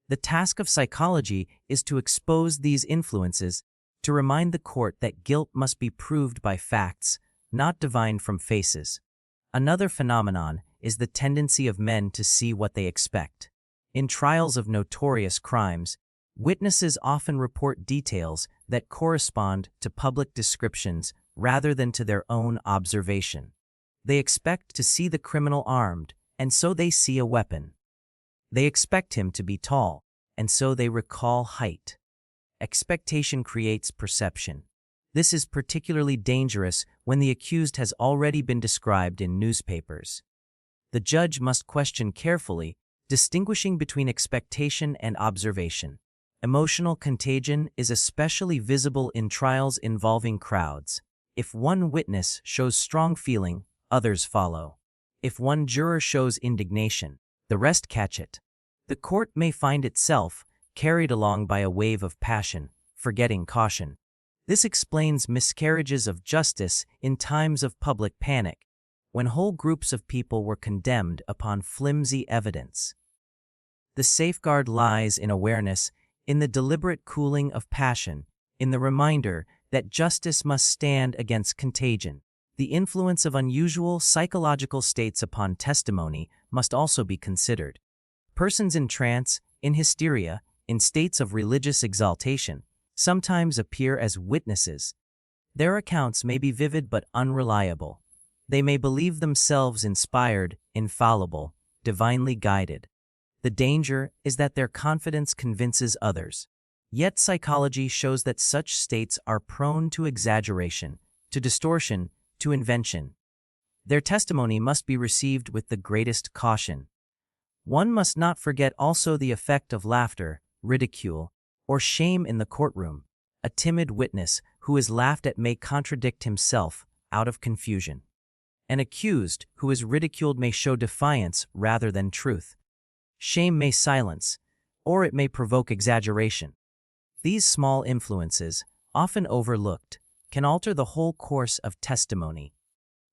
Speaker 1: The task of psychology is to expose these influences, to remind the court that guilt must be proved by facts, not divined from faces. Another phenomenon is the tendency of men to see what they expect. In trials of notorious crimes, witnesses often report details that correspond to public descriptions rather than to their own observation. They expect to see the criminal armed, and so they see a weapon. They expect him to be tall, and so they recall height. Expectation creates perception. This is particularly dangerous when the accused has already been described in newspapers. The judge must question carefully, distinguishing between expectation and observation. Emotional contagion is especially visible in trials involving crowds. If one witness shows strong feeling, others follow. If one juror shows indignation, the rest catch it. The court may find itself carried along by a wave of passion, forgetting caution. This explains miscarriages of justice in times of public panic, when whole groups of people were condemned upon flimsy evidence. The safeguard lies in awareness, in the deliberate cooling of passion, in the reminder that justice must stand against contagion. The influence of unusual psychological states upon testimony must also be considered. Persons in trance, in hysteria, in states of religious exaltation, sometimes appear as witnesses. Their accounts may be vivid but unreliable. They may believe themselves inspired, infallible, divinely guided. The danger is that their confidence convinces others. Yet psychology shows that such states are prone to exaggeration, to distortion, to invention. Their testimony must be received with the greatest caution. One must not forget also the effect of laughter, ridicule, or shame in the courtroom. A timid witness who is laughed at may contradict himself out of confusion. An accused who is ridiculed may show defiance rather than truth. Shame may silence, or it may provoke exaggeration. These small influences, often overlooked, can alter the whole course of testimony.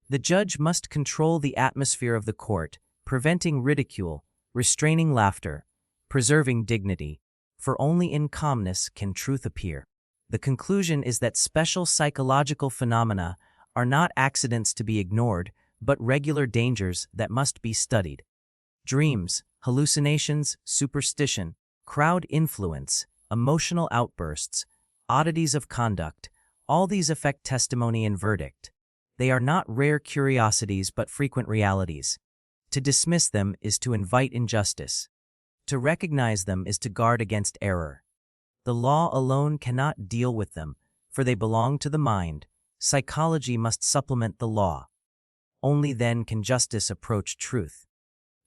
Speaker 1: The judge must control the atmosphere of the court, preventing ridicule, restraining laughter, preserving dignity, for only in calmness can truth appear. The conclusion is that special psychological phenomena are not accidents to be ignored, but regular dangers that must be studied. Dreams, hallucinations, superstition, crowd influence, emotional outbursts, oddities of conduct, all these affect testimony and verdict. They are not rare curiosities but frequent realities. To dismiss them is to invite injustice. To recognize them is to guard against error. The law alone cannot deal with them, for they belong to the mind. Psychology must supplement the law. Only then can justice approach truth.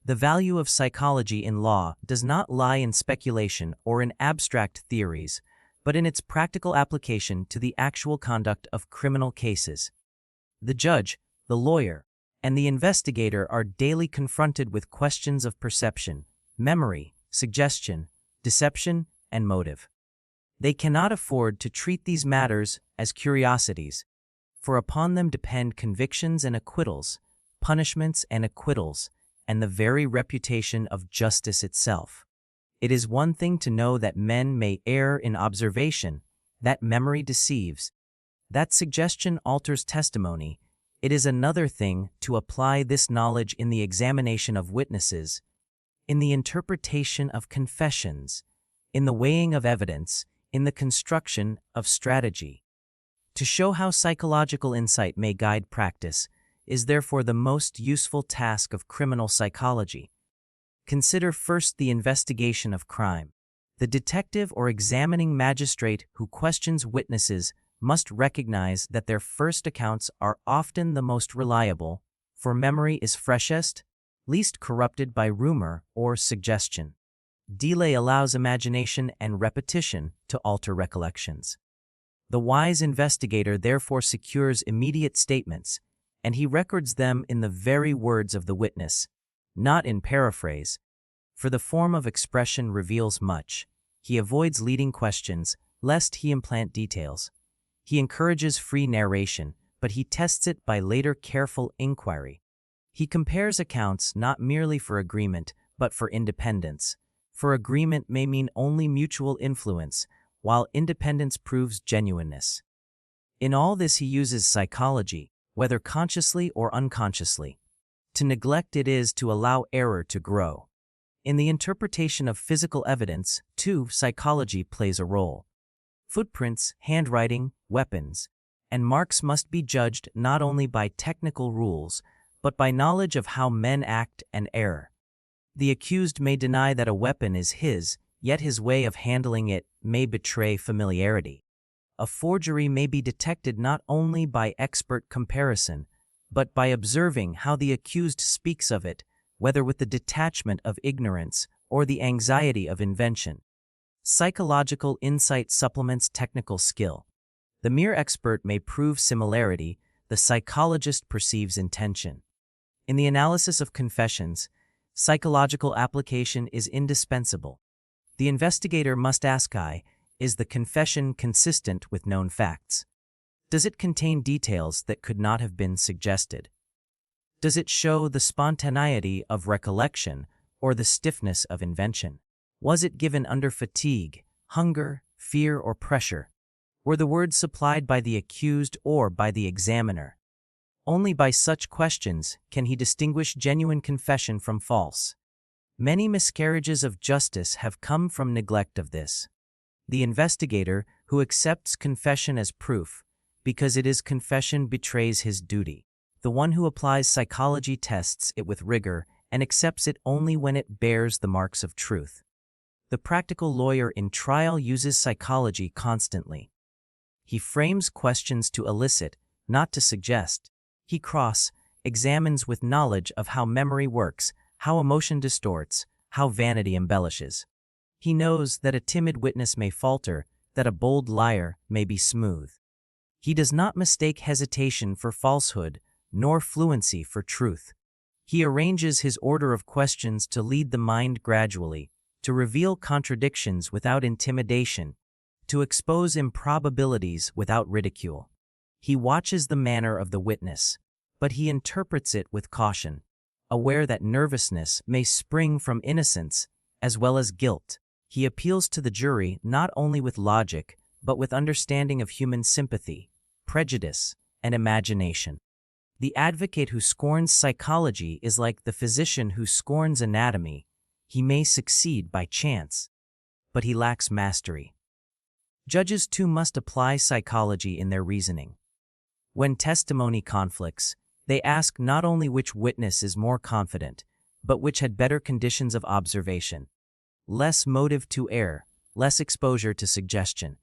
Speaker 1: The value of psychology in law does not lie in speculation or in abstract theories, but in its practical application to the actual conduct of criminal cases. The judge, the lawyer, and the investigator are daily confronted with questions of perception, memory, suggestion, deception, and motive. They cannot afford to treat these matters as curiosities, for upon them depend convictions and acquittals, punishments and acquittals, and the very reputation of justice itself. It is one thing to know that men may err in observation, that memory deceives, that suggestion alters testimony. It is another thing to apply this knowledge in the examination of witnesses, in the interpretation of confessions, in the weighing of evidence, in the construction of strategy. To show how psychological insight may guide practice is therefore the most useful task of criminal psychology. Consider first the investigation of crime. The detective or examining magistrate who questions witnesses must recognize that their first accounts are often the most reliable, for memory is freshest, least corrupted by rumor or suggestion. Delay allows imagination and repetition to alter recollections. The wise investigator therefore secures immediate statements, and he records them in the very words of the witness, not in paraphrase, for the form of expression reveals much. He avoids leading questions, lest he implant details. He encourages free narration, but he tests it by later careful inquiry. He compares accounts not merely for agreement, but for independence. For agreement may mean only mutual influence, while independence proves genuineness. In all this he uses psychology, whether consciously or unconsciously. To neglect it is to allow error to grow. In the interpretation of physical evidence, too, psychology plays a role. Footprints, handwriting, weapons, and marks must be judged not only by technical rules, but by knowledge of how men act and err. The accused may deny that a weapon is his, yet his way of handling it may betray familiarity. A forgery may be detected not only by expert comparison, but by observing how the accused speaks of it, whether with the detachment of ignorance or the anxiety of invention. Psychological insight supplements technical skill. The mere expert may prove similarity, the psychologist perceives intention. In the analysis of confessions, psychological application is indispensable. The investigator must ask is the confession consistent with known facts? Does it contain details that could not have been suggested? Does it show the spontaneity of recollection or the stiffness of invention? Was it given under fatigue, hunger, fear, or pressure? Were the words supplied by the accused or by the examiner? Only by such questions can he distinguish genuine confession from false. Many miscarriages of justice have come from neglect of this. The investigator who accepts confession as proof, because it is confession, betrays his duty. The one who applies psychology tests it with rigor and accepts it only when it bears the marks of truth. The practical lawyer in trial uses psychology constantly. He frames questions to elicit, not to suggest. He cross-examines with knowledge of how memory works, how emotion distorts, how vanity embellishes. He knows that a timid witness may falter, that a bold liar may be smooth. He does not mistake hesitation for falsehood, nor fluency for truth. He arranges his order of questions to lead the mind gradually, to reveal contradictions without intimidation, to expose improbabilities without ridicule. He watches the manner of the witness, but he interprets it with caution, aware that nervousness may spring from innocence as well as guilt. He appeals to the jury not only with logic, but with understanding of human sympathy, prejudice, and imagination. The advocate who scorns psychology is like the physician who scorns anatomy. He may succeed by chance, but he lacks mastery. Judges too must apply psychology in their reasoning. When testimony conflicts, they ask not only which witness is more confident, but which had better conditions of observation, less motive to err, less exposure to suggestion.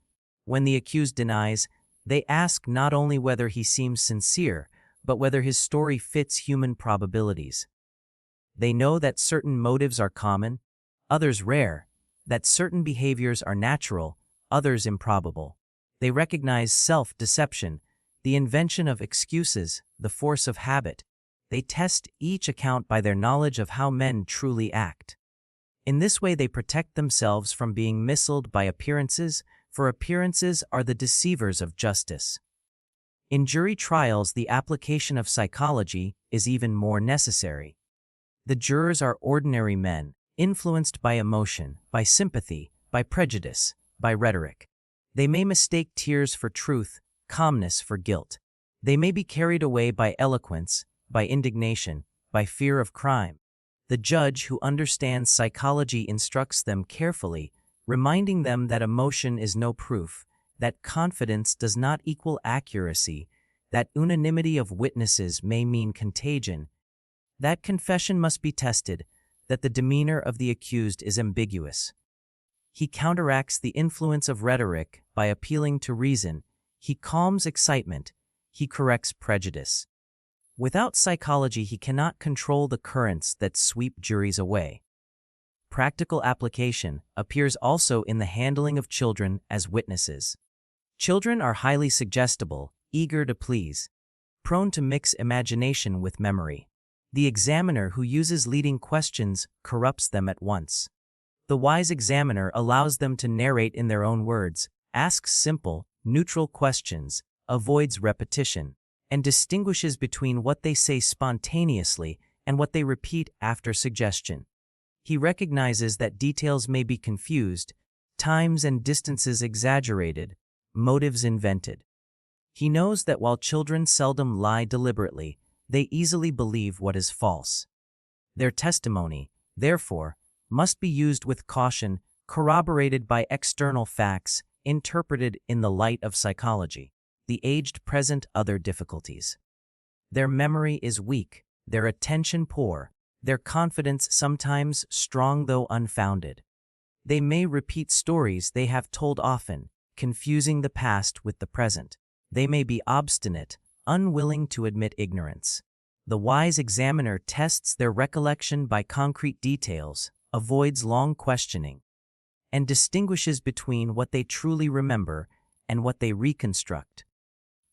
Speaker 1: When the accused denies, they ask not only whether he seems sincere, but whether his story fits human probabilities. They know that certain motives are common, others rare, that certain behaviors are natural, others improbable. They recognize self-deception, the invention of excuses, the force of habit. They test each account by their knowledge of how men truly act. In this way they protect themselves from being misled by appearances, for appearances are the deceivers of justice. In jury trials, the application of psychology is even more necessary. The jurors are ordinary men, influenced by emotion, by sympathy, by prejudice, by rhetoric. They may mistake tears for truth, calmness for guilt. They may be carried away by eloquence, by indignation, by fear of crime. The judge who understands psychology instructs them carefully, reminding them that emotion is no proof, that confidence does not equal accuracy, that unanimity of witnesses may mean contagion, that confession must be tested, that the demeanor of the accused is ambiguous. He counteracts the influence of rhetoric by appealing to reason. He calms excitement. He corrects prejudice. Without psychology, he cannot control the currents that sweep juries away. Practical application appears also in the handling of children as witnesses. Children are highly suggestible, eager to please, prone to mix imagination with memory. The examiner who uses leading questions corrupts them at once. The wise examiner allows them to narrate in their own words, asks simple, neutral questions, avoids repetition, and distinguishes between what they say spontaneously and what they repeat after suggestion. He recognizes that details may be confused, times and distances exaggerated, motives invented. He knows that while children seldom lie deliberately, they easily believe what is false. Their testimony, therefore, must be used with caution, corroborated by external facts, interpreted in the light of psychology. The aged present other difficulties. Their memory is weak, their attention poor, their confidence sometimes strong though unfounded. They may repeat stories they have told often, confusing the past with the present. They may be obstinate, unwilling to admit ignorance. The wise examiner tests their recollection by concrete details, avoids long questioning, and distinguishes between what they truly remember and what they reconstruct.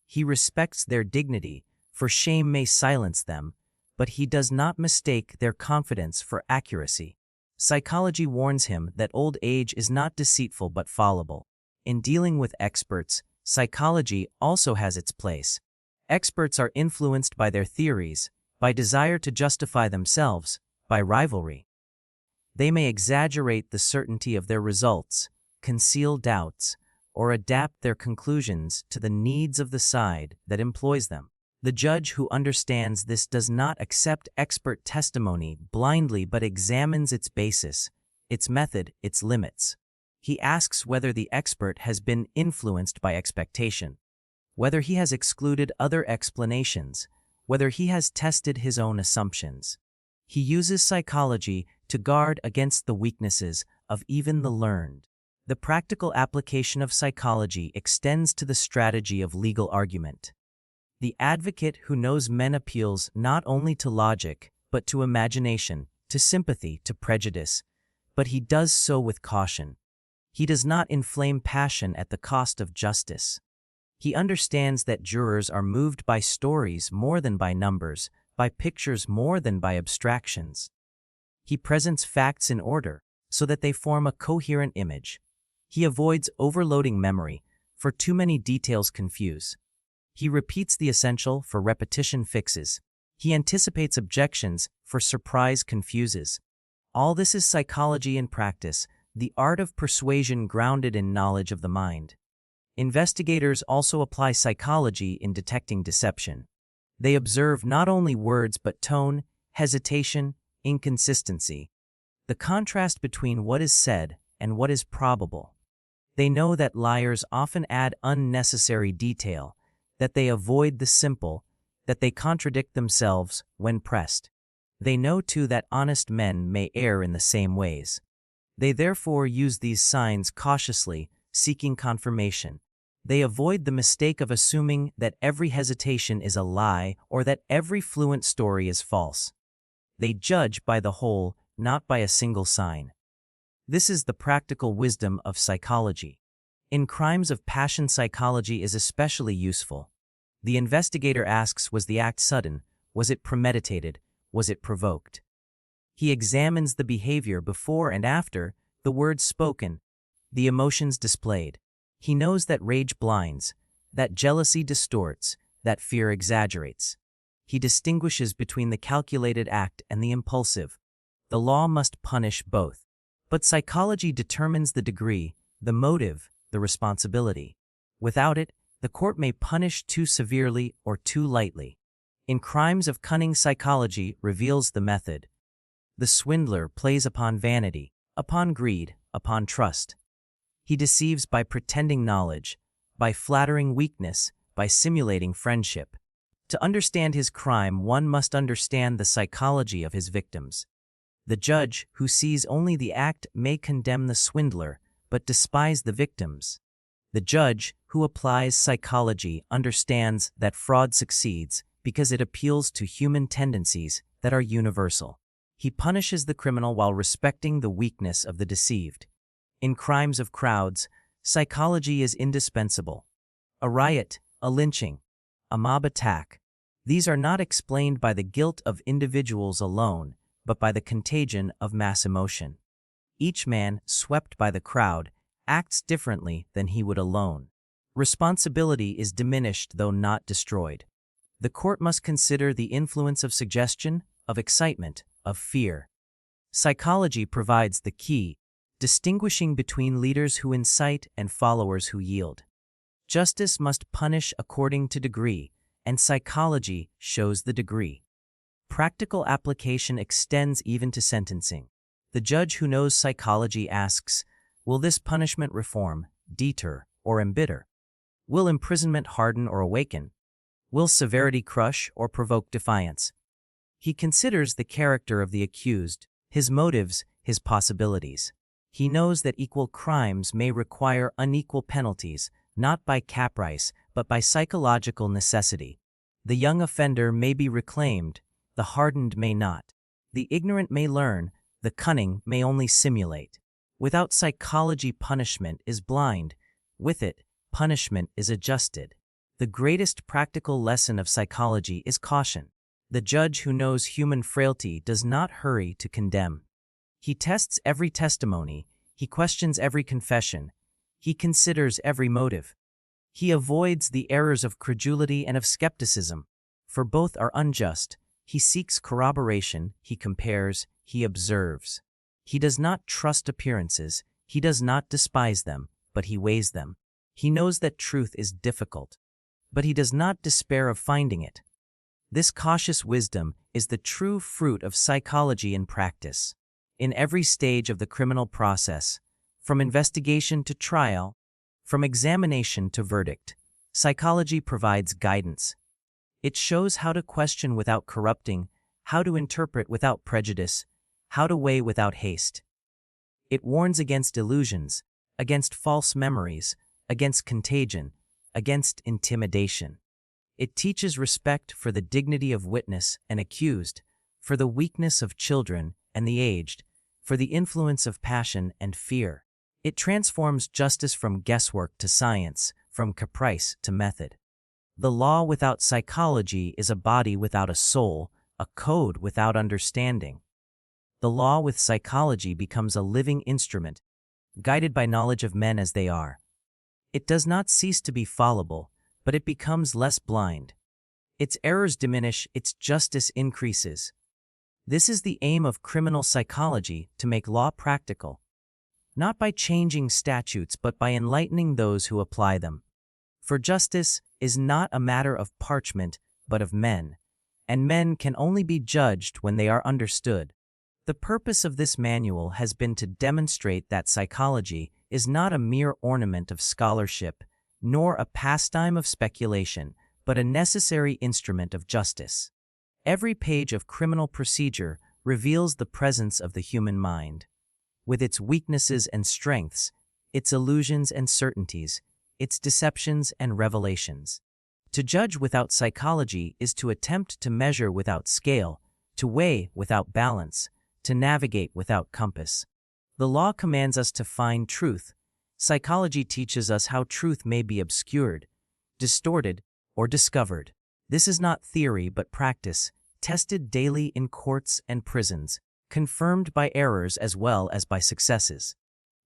Speaker 1: He respects their dignity, for shame may silence them, but he does not mistake their confidence for accuracy. Psychology warns him that old age is not deceitful but fallible. In dealing with experts, psychology also has its place. Experts are influenced by their theories, by desire to justify themselves, by rivalry. They may exaggerate the certainty of their results, conceal doubts, or adapt their conclusions to the needs of the side that employs them. The judge who understands this does not accept expert testimony blindly but examines its basis, its method, its limits. He asks whether the expert has been influenced by expectation, whether he has excluded other explanations, whether he has tested his own assumptions. He uses psychology to guard against the weaknesses of even the learned. The practical application of psychology extends to the strategy of legal argument. The advocate who knows men appeals not only to logic, but to imagination, to sympathy, to prejudice, but he does so with caution. He does not inflame passion at the cost of justice. He understands that jurors are moved by stories more than by numbers, by pictures more than by abstractions. He presents facts in order, so that they form a coherent image. He avoids overloading memory, for too many details confuse. He repeats the essential, for repetition fixes. He anticipates objections, for surprise confuses. All this is psychology in practice, the art of persuasion grounded in knowledge of the mind. Investigators also apply psychology in detecting deception. They observe not only words but tone, hesitation, inconsistency, the contrast between what is said and what is probable. They know that liars often add unnecessary detail, that they avoid the simple, that they contradict themselves when pressed. They know too that honest men may err in the same ways. They therefore use these signs cautiously, seeking confirmation. They avoid the mistake of assuming that every hesitation is a lie or that every fluent story is false. They judge by the whole, not by a single sign. This is the practical wisdom of psychology. In crimes of passion, psychology is especially useful. The investigator asks, was the act sudden? Was it premeditated? Was it provoked? He examines the behavior before and after, the words spoken, the emotions displayed. He knows that rage blinds, that jealousy distorts, that fear exaggerates. He distinguishes between the calculated act and the impulsive. The law must punish both. But psychology determines the degree, the motive, the responsibility. Without it, the court may punish too severely or too lightly. In crimes of cunning, psychology reveals the method. The swindler plays upon vanity, upon greed, upon trust. He deceives by pretending knowledge, by flattering weakness, by simulating friendship. To understand his crime, one must understand the psychology of his victims. The judge, who sees only the act, may condemn the swindler, but despise the victims. The judge, who applies psychology, understands that fraud succeeds because it appeals to human tendencies that are universal. He punishes the criminal while respecting the weakness of the deceived. In crimes of crowds, psychology is indispensable. A riot, a lynching, a mob attack. These are not explained by the guilt of individuals alone, but by the contagion of mass emotion. Each man, swept by the crowd, acts differently than he would alone. Responsibility is diminished though not destroyed. The court must consider the influence of suggestion, of excitement, of fear. Psychology provides the key, distinguishing between leaders who incite and followers who yield. Justice must punish according to degree, and psychology shows the degree. Practical application extends even to sentencing. The judge who knows psychology asks, will this punishment reform, deter, or embitter? Will imprisonment harden or awaken? Will severity crush or provoke defiance? He considers the character of the accused, his motives, his possibilities. He knows that equal crimes may require unequal penalties, not by caprice, but by psychological necessity. The young offender may be reclaimed, the hardened may not. The ignorant may learn, the cunning may only simulate. Without psychology, punishment is blind. With it, punishment is adjusted. The greatest practical lesson of psychology is caution. The judge who knows human frailty does not hurry to condemn. He tests every testimony, he questions every confession, he considers every motive. He avoids the errors of credulity and of skepticism, for both are unjust. He seeks corroboration, he compares, he observes. He does not trust appearances, he does not despise them, but he weighs them. He knows that truth is difficult, but he does not despair of finding it. This cautious wisdom is the true fruit of psychology in practice. In every stage of the criminal process, from investigation to trial, from examination to verdict, psychology provides guidance. It shows how to question without corrupting, how to interpret without prejudice, how to weigh without haste. It warns against illusions, against false memories, against contagion, against intimidation. It teaches respect for the dignity of witness and accused, for the weakness of children and the aged, for the influence of passion and fear. It transforms justice from guesswork to science, from caprice to method. The law without psychology is a body without a soul, a code without understanding. The law with psychology becomes a living instrument, guided by knowledge of men as they are. It does not cease to be fallible, but it becomes less blind. Its errors diminish, its justice increases. This is the aim of criminal psychology, to make law practical, not by changing statutes but by enlightening those who apply them. For justice is not a matter of parchment, but of men, and men can only be judged when they are understood. The purpose of this manual has been to demonstrate that psychology is not a mere ornament of scholarship, nor a pastime of speculation, but a necessary instrument of justice. Every page of criminal procedure reveals the presence of the human mind, with its weaknesses and strengths, its illusions and certainties, its deceptions and revelations. To judge without psychology is to attempt to measure without scale, to weigh without balance, to navigate without compass. The law commands us to find truth. Psychology teaches us how truth may be obscured, distorted, or discovered. This is not theory but practice, tested daily in courts and prisons, confirmed by errors as well as by successes.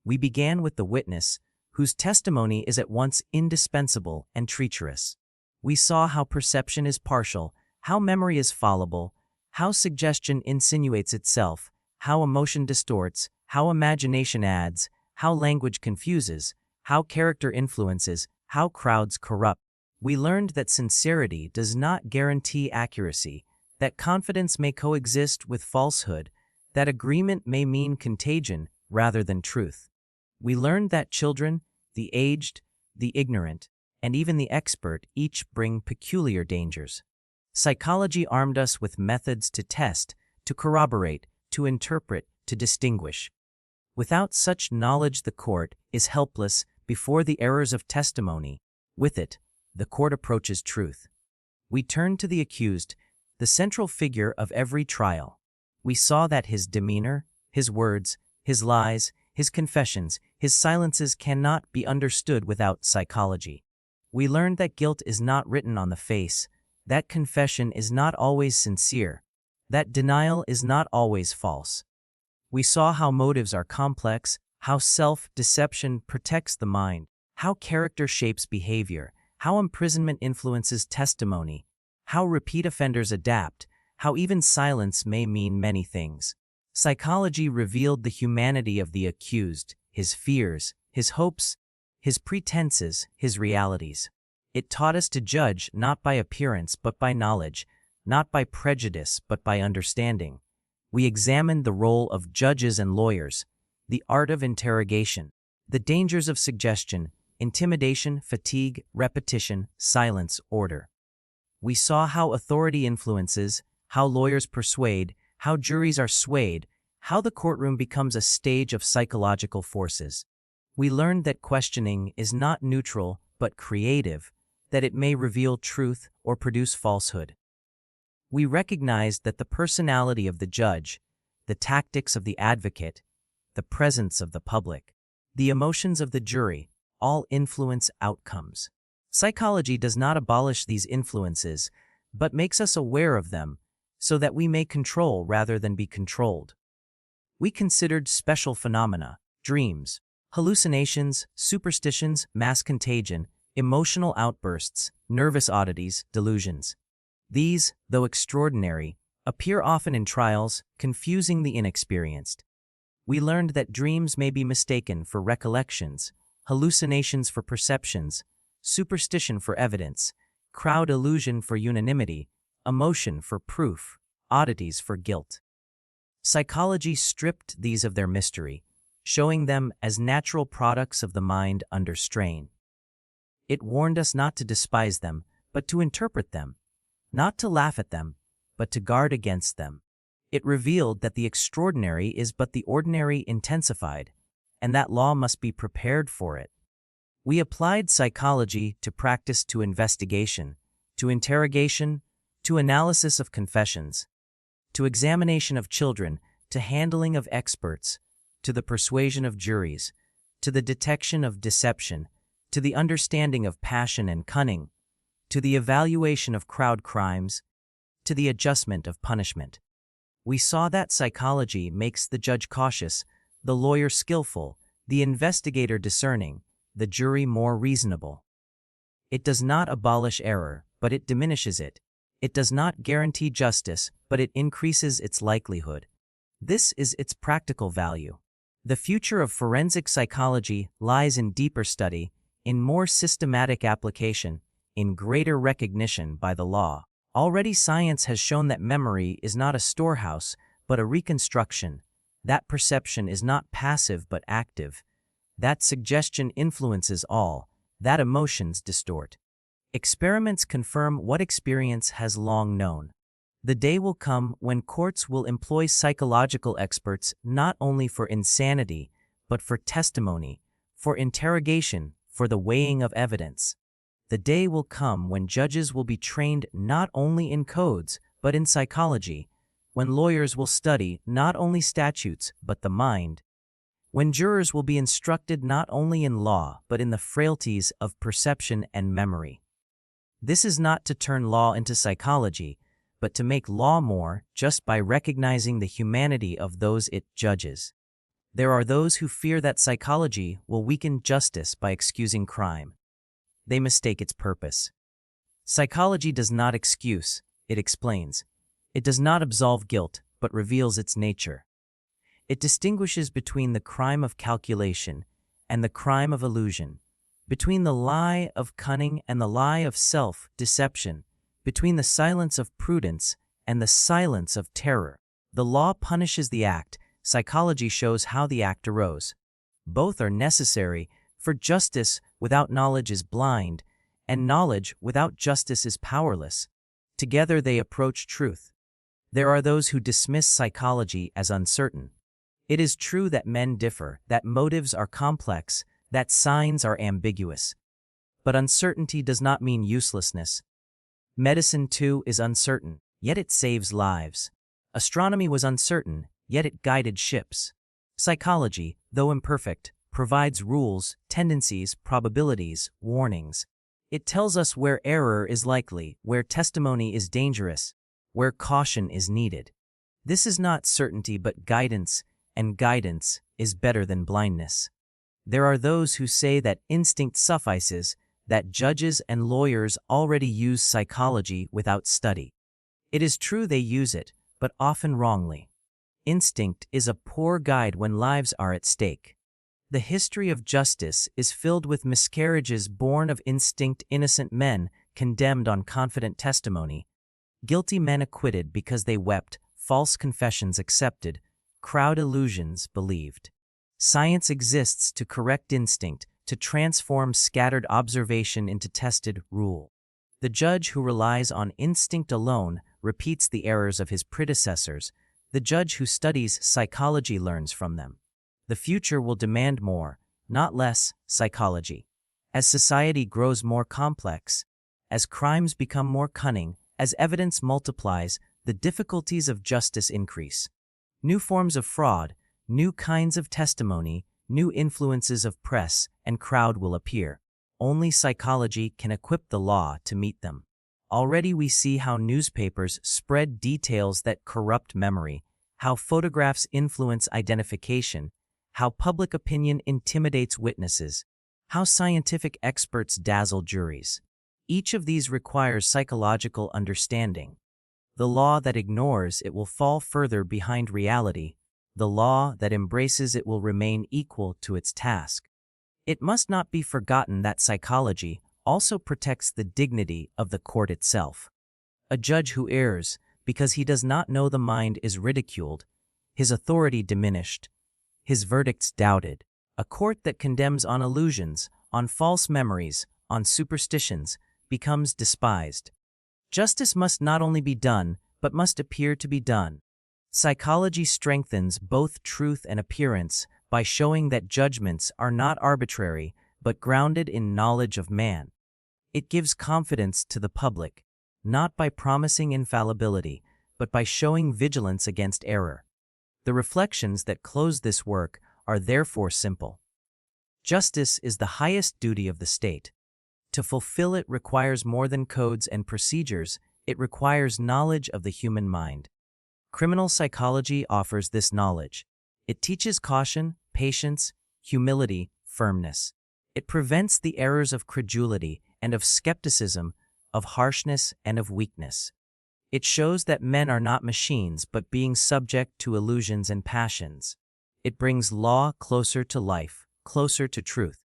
Speaker 1: We began with the witness, whose testimony is at once indispensable and treacherous. We saw how perception is partial, how memory is fallible, how suggestion insinuates itself, how emotion distorts, how imagination adds, how language confuses, how character influences, how crowds corrupt. We learned that sincerity does not guarantee accuracy, that confidence may coexist with falsehood, that agreement may mean contagion rather than truth. We learned that children, the aged, the ignorant, and even the expert each bring peculiar dangers. Psychology armed us with methods to test, to corroborate, to interpret, to distinguish. Without such knowledge, the court is helpless before the errors of testimony. With it, the court approaches truth. We turned to the accused, the central figure of every trial. We saw that his demeanor, his words, his lies, his confessions, his silences cannot be understood without psychology. We learned that guilt is not written on the face, that confession is not always sincere, that denial is not always false. We saw how motives are complex, how self-deception protects the mind, how character shapes behavior, how imprisonment influences testimony, how repeat offenders adapt, how even silence may mean many things. Psychology revealed the humanity of the accused, his fears, his hopes, his pretenses, his realities. It taught us to judge not by appearance but by knowledge, not by prejudice but by understanding, We examined the role of judges and lawyers, the art of interrogation, the dangers of suggestion, intimidation, fatigue, repetition, silence, order. We saw how authority influences, how lawyers persuade, how juries are swayed, how the courtroom becomes a stage of psychological forces. We learned that questioning is not neutral but creative, that it may reveal truth or produce falsehood. We recognized that the personality of the judge, the tactics of the advocate, the presence of the public, the emotions of the jury, all influence outcomes. Psychology does not abolish these influences, but makes us aware of them so that we may control rather than be controlled. We considered special phenomena, dreams, hallucinations, superstitions, mass contagion, emotional outbursts, nervous oddities, delusions. These, though extraordinary, appear often in trials, confusing the inexperienced. We learned that dreams may be mistaken for recollections, hallucinations for perceptions, superstition for evidence, crowd illusion for unanimity, emotion for proof, oddities for guilt. Psychology stripped these of their mystery, showing them as natural products of the mind under strain. It warned us not to despise them, but to interpret them, not to laugh at them, but to guard against them. It revealed that the extraordinary is but the ordinary intensified, and that law must be prepared for it. We applied psychology to practice, to investigation, to interrogation, to analysis of confessions, to examination of children, to handling of experts, to the persuasion of juries, to the detection of deception, to the understanding of passion and cunning, to the evaluation of crowd crimes, to the adjustment of punishment. We saw that psychology makes the judge cautious, the lawyer skillful, the investigator discerning, the jury more reasonable. It does not abolish error, but it diminishes it. It does not guarantee justice, but it increases its likelihood. This is its practical value. The future of forensic psychology lies in deeper study, in more systematic application, in greater recognition by the law. Already science has shown that memory is not a storehouse, but a reconstruction, that perception is not passive but active, that suggestion influences all, that emotions distort. Experiments confirm what experience has long known. The day will come when courts will employ psychological experts not only for insanity, but for testimony, for interrogation, for the weighing of evidence. The day will come when judges will be trained not only in codes, but in psychology, when lawyers will study not only statutes, but the mind, when jurors will be instructed not only in law, but in the frailties of perception and memory. This is not to turn law into psychology, but to make law more just by recognizing the humanity of those it judges. There are those who fear that psychology will weaken justice by excusing crime. They mistake its purpose. Psychology does not excuse, it explains. It does not absolve guilt, but reveals its nature. It distinguishes between the crime of calculation and the crime of illusion, between the lie of cunning and the lie of self-deception, between the silence of prudence and the silence of terror. The law punishes the act, psychology shows how the act arose. Both are necessary, for justice without knowledge is blind, and knowledge without justice is powerless. Together they approach truth. There are those who dismiss psychology as uncertain. It is true that men differ, that motives are complex, that signs are ambiguous. But uncertainty does not mean uselessness. Medicine, too, is uncertain, yet it saves lives. Astronomy was uncertain, yet it guided ships. Psychology, though imperfect, provides rules, tendencies, probabilities, warnings. It tells us where error is likely, where testimony is dangerous, where caution is needed. This is not certainty but guidance, and guidance is better than blindness. There are those who say that instinct suffices, that judges and lawyers already use psychology without study. It is true they use it, but often wrongly. Instinct is a poor guide when lives are at stake. The history of justice is filled with miscarriages born of instinct, innocent men condemned on confident testimony, guilty men acquitted because they wept, false confessions accepted, crowd illusions believed. Science exists to correct instinct, to transform scattered observation into tested rule. The judge who relies on instinct alone repeats the errors of his predecessors. The judge who studies psychology learns from them. The future will demand more, not less, psychology. As society grows more complex, as crimes become more cunning, as evidence multiplies, the difficulties of justice increase. New forms of fraud, new kinds of testimony, new influences of press and crowd will appear. Only psychology can equip the law to meet them. Already we see how newspapers spread details that corrupt memory, how photographs influence identification, how public opinion intimidates witnesses, how scientific experts dazzle juries. Each of these requires psychological understanding. The law that ignores it will fall further behind reality. The law that embraces it will remain equal to its task. It must not be forgotten that psychology also protects the dignity of the court itself. A judge who errs because he does not know the mind is ridiculed, his authority diminished, his verdicts doubted. A court that condemns on illusions, on false memories, on superstitions, becomes despised. Justice must not only be done, but must appear to be done. Psychology strengthens both truth and appearance by showing that judgments are not arbitrary, but grounded in knowledge of man. It gives confidence to the public, not by promising infallibility, but by showing vigilance against error. The reflections that close this work are therefore simple. Justice is the highest duty of the state. To fulfill it requires more than codes and procedures, it requires knowledge of the human mind. Criminal psychology offers this knowledge. It teaches caution, patience, humility, firmness. It prevents the errors of credulity and of skepticism, of harshness and of weakness. It shows that men are not machines but beings subject to illusions and passions. It brings law closer to life, closer to truth.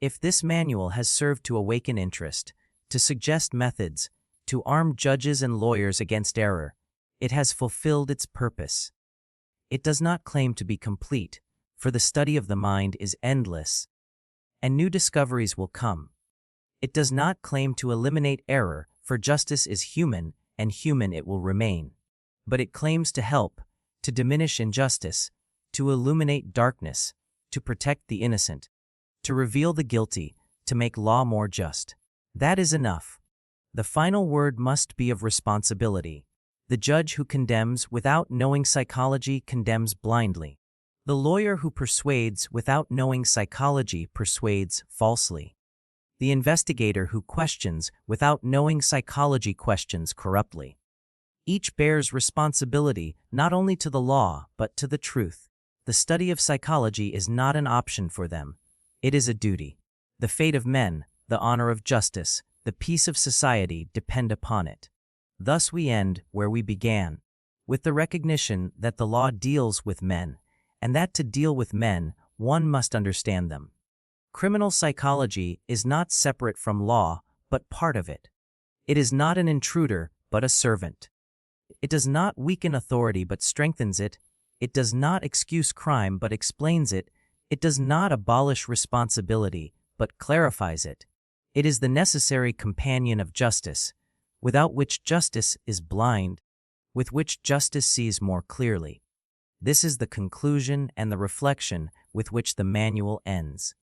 Speaker 1: If this manual has served to awaken interest, to suggest methods, to arm judges and lawyers against error, it has fulfilled its purpose. It does not claim to be complete, for the study of the mind is endless, and new discoveries will come. It does not claim to eliminate error, for justice is human, and human it will remain. But it claims to help, to diminish injustice, to illuminate darkness, to protect the innocent, to reveal the guilty, to make law more just. That is enough. The final word must be of responsibility. The judge who condemns without knowing psychology condemns blindly. The lawyer who persuades without knowing psychology persuades falsely. The investigator who questions without knowing psychology questions corruptly. Each bears responsibility not only to the law but to the truth. The study of psychology is not an option for them. It is a duty. The fate of men, the honor of justice, the peace of society depend upon it. Thus we end where we began, with the recognition that the law deals with men, and that to deal with men, one must understand them. Criminal psychology is not separate from law, but part of it. It is not an intruder, but a servant. It does not weaken authority, but strengthens it. It does not excuse crime, but explains it. It does not abolish responsibility, but clarifies it. It is the necessary companion of justice, without which justice is blind, with which justice sees more clearly. This is the conclusion and the reflection with which the manual ends.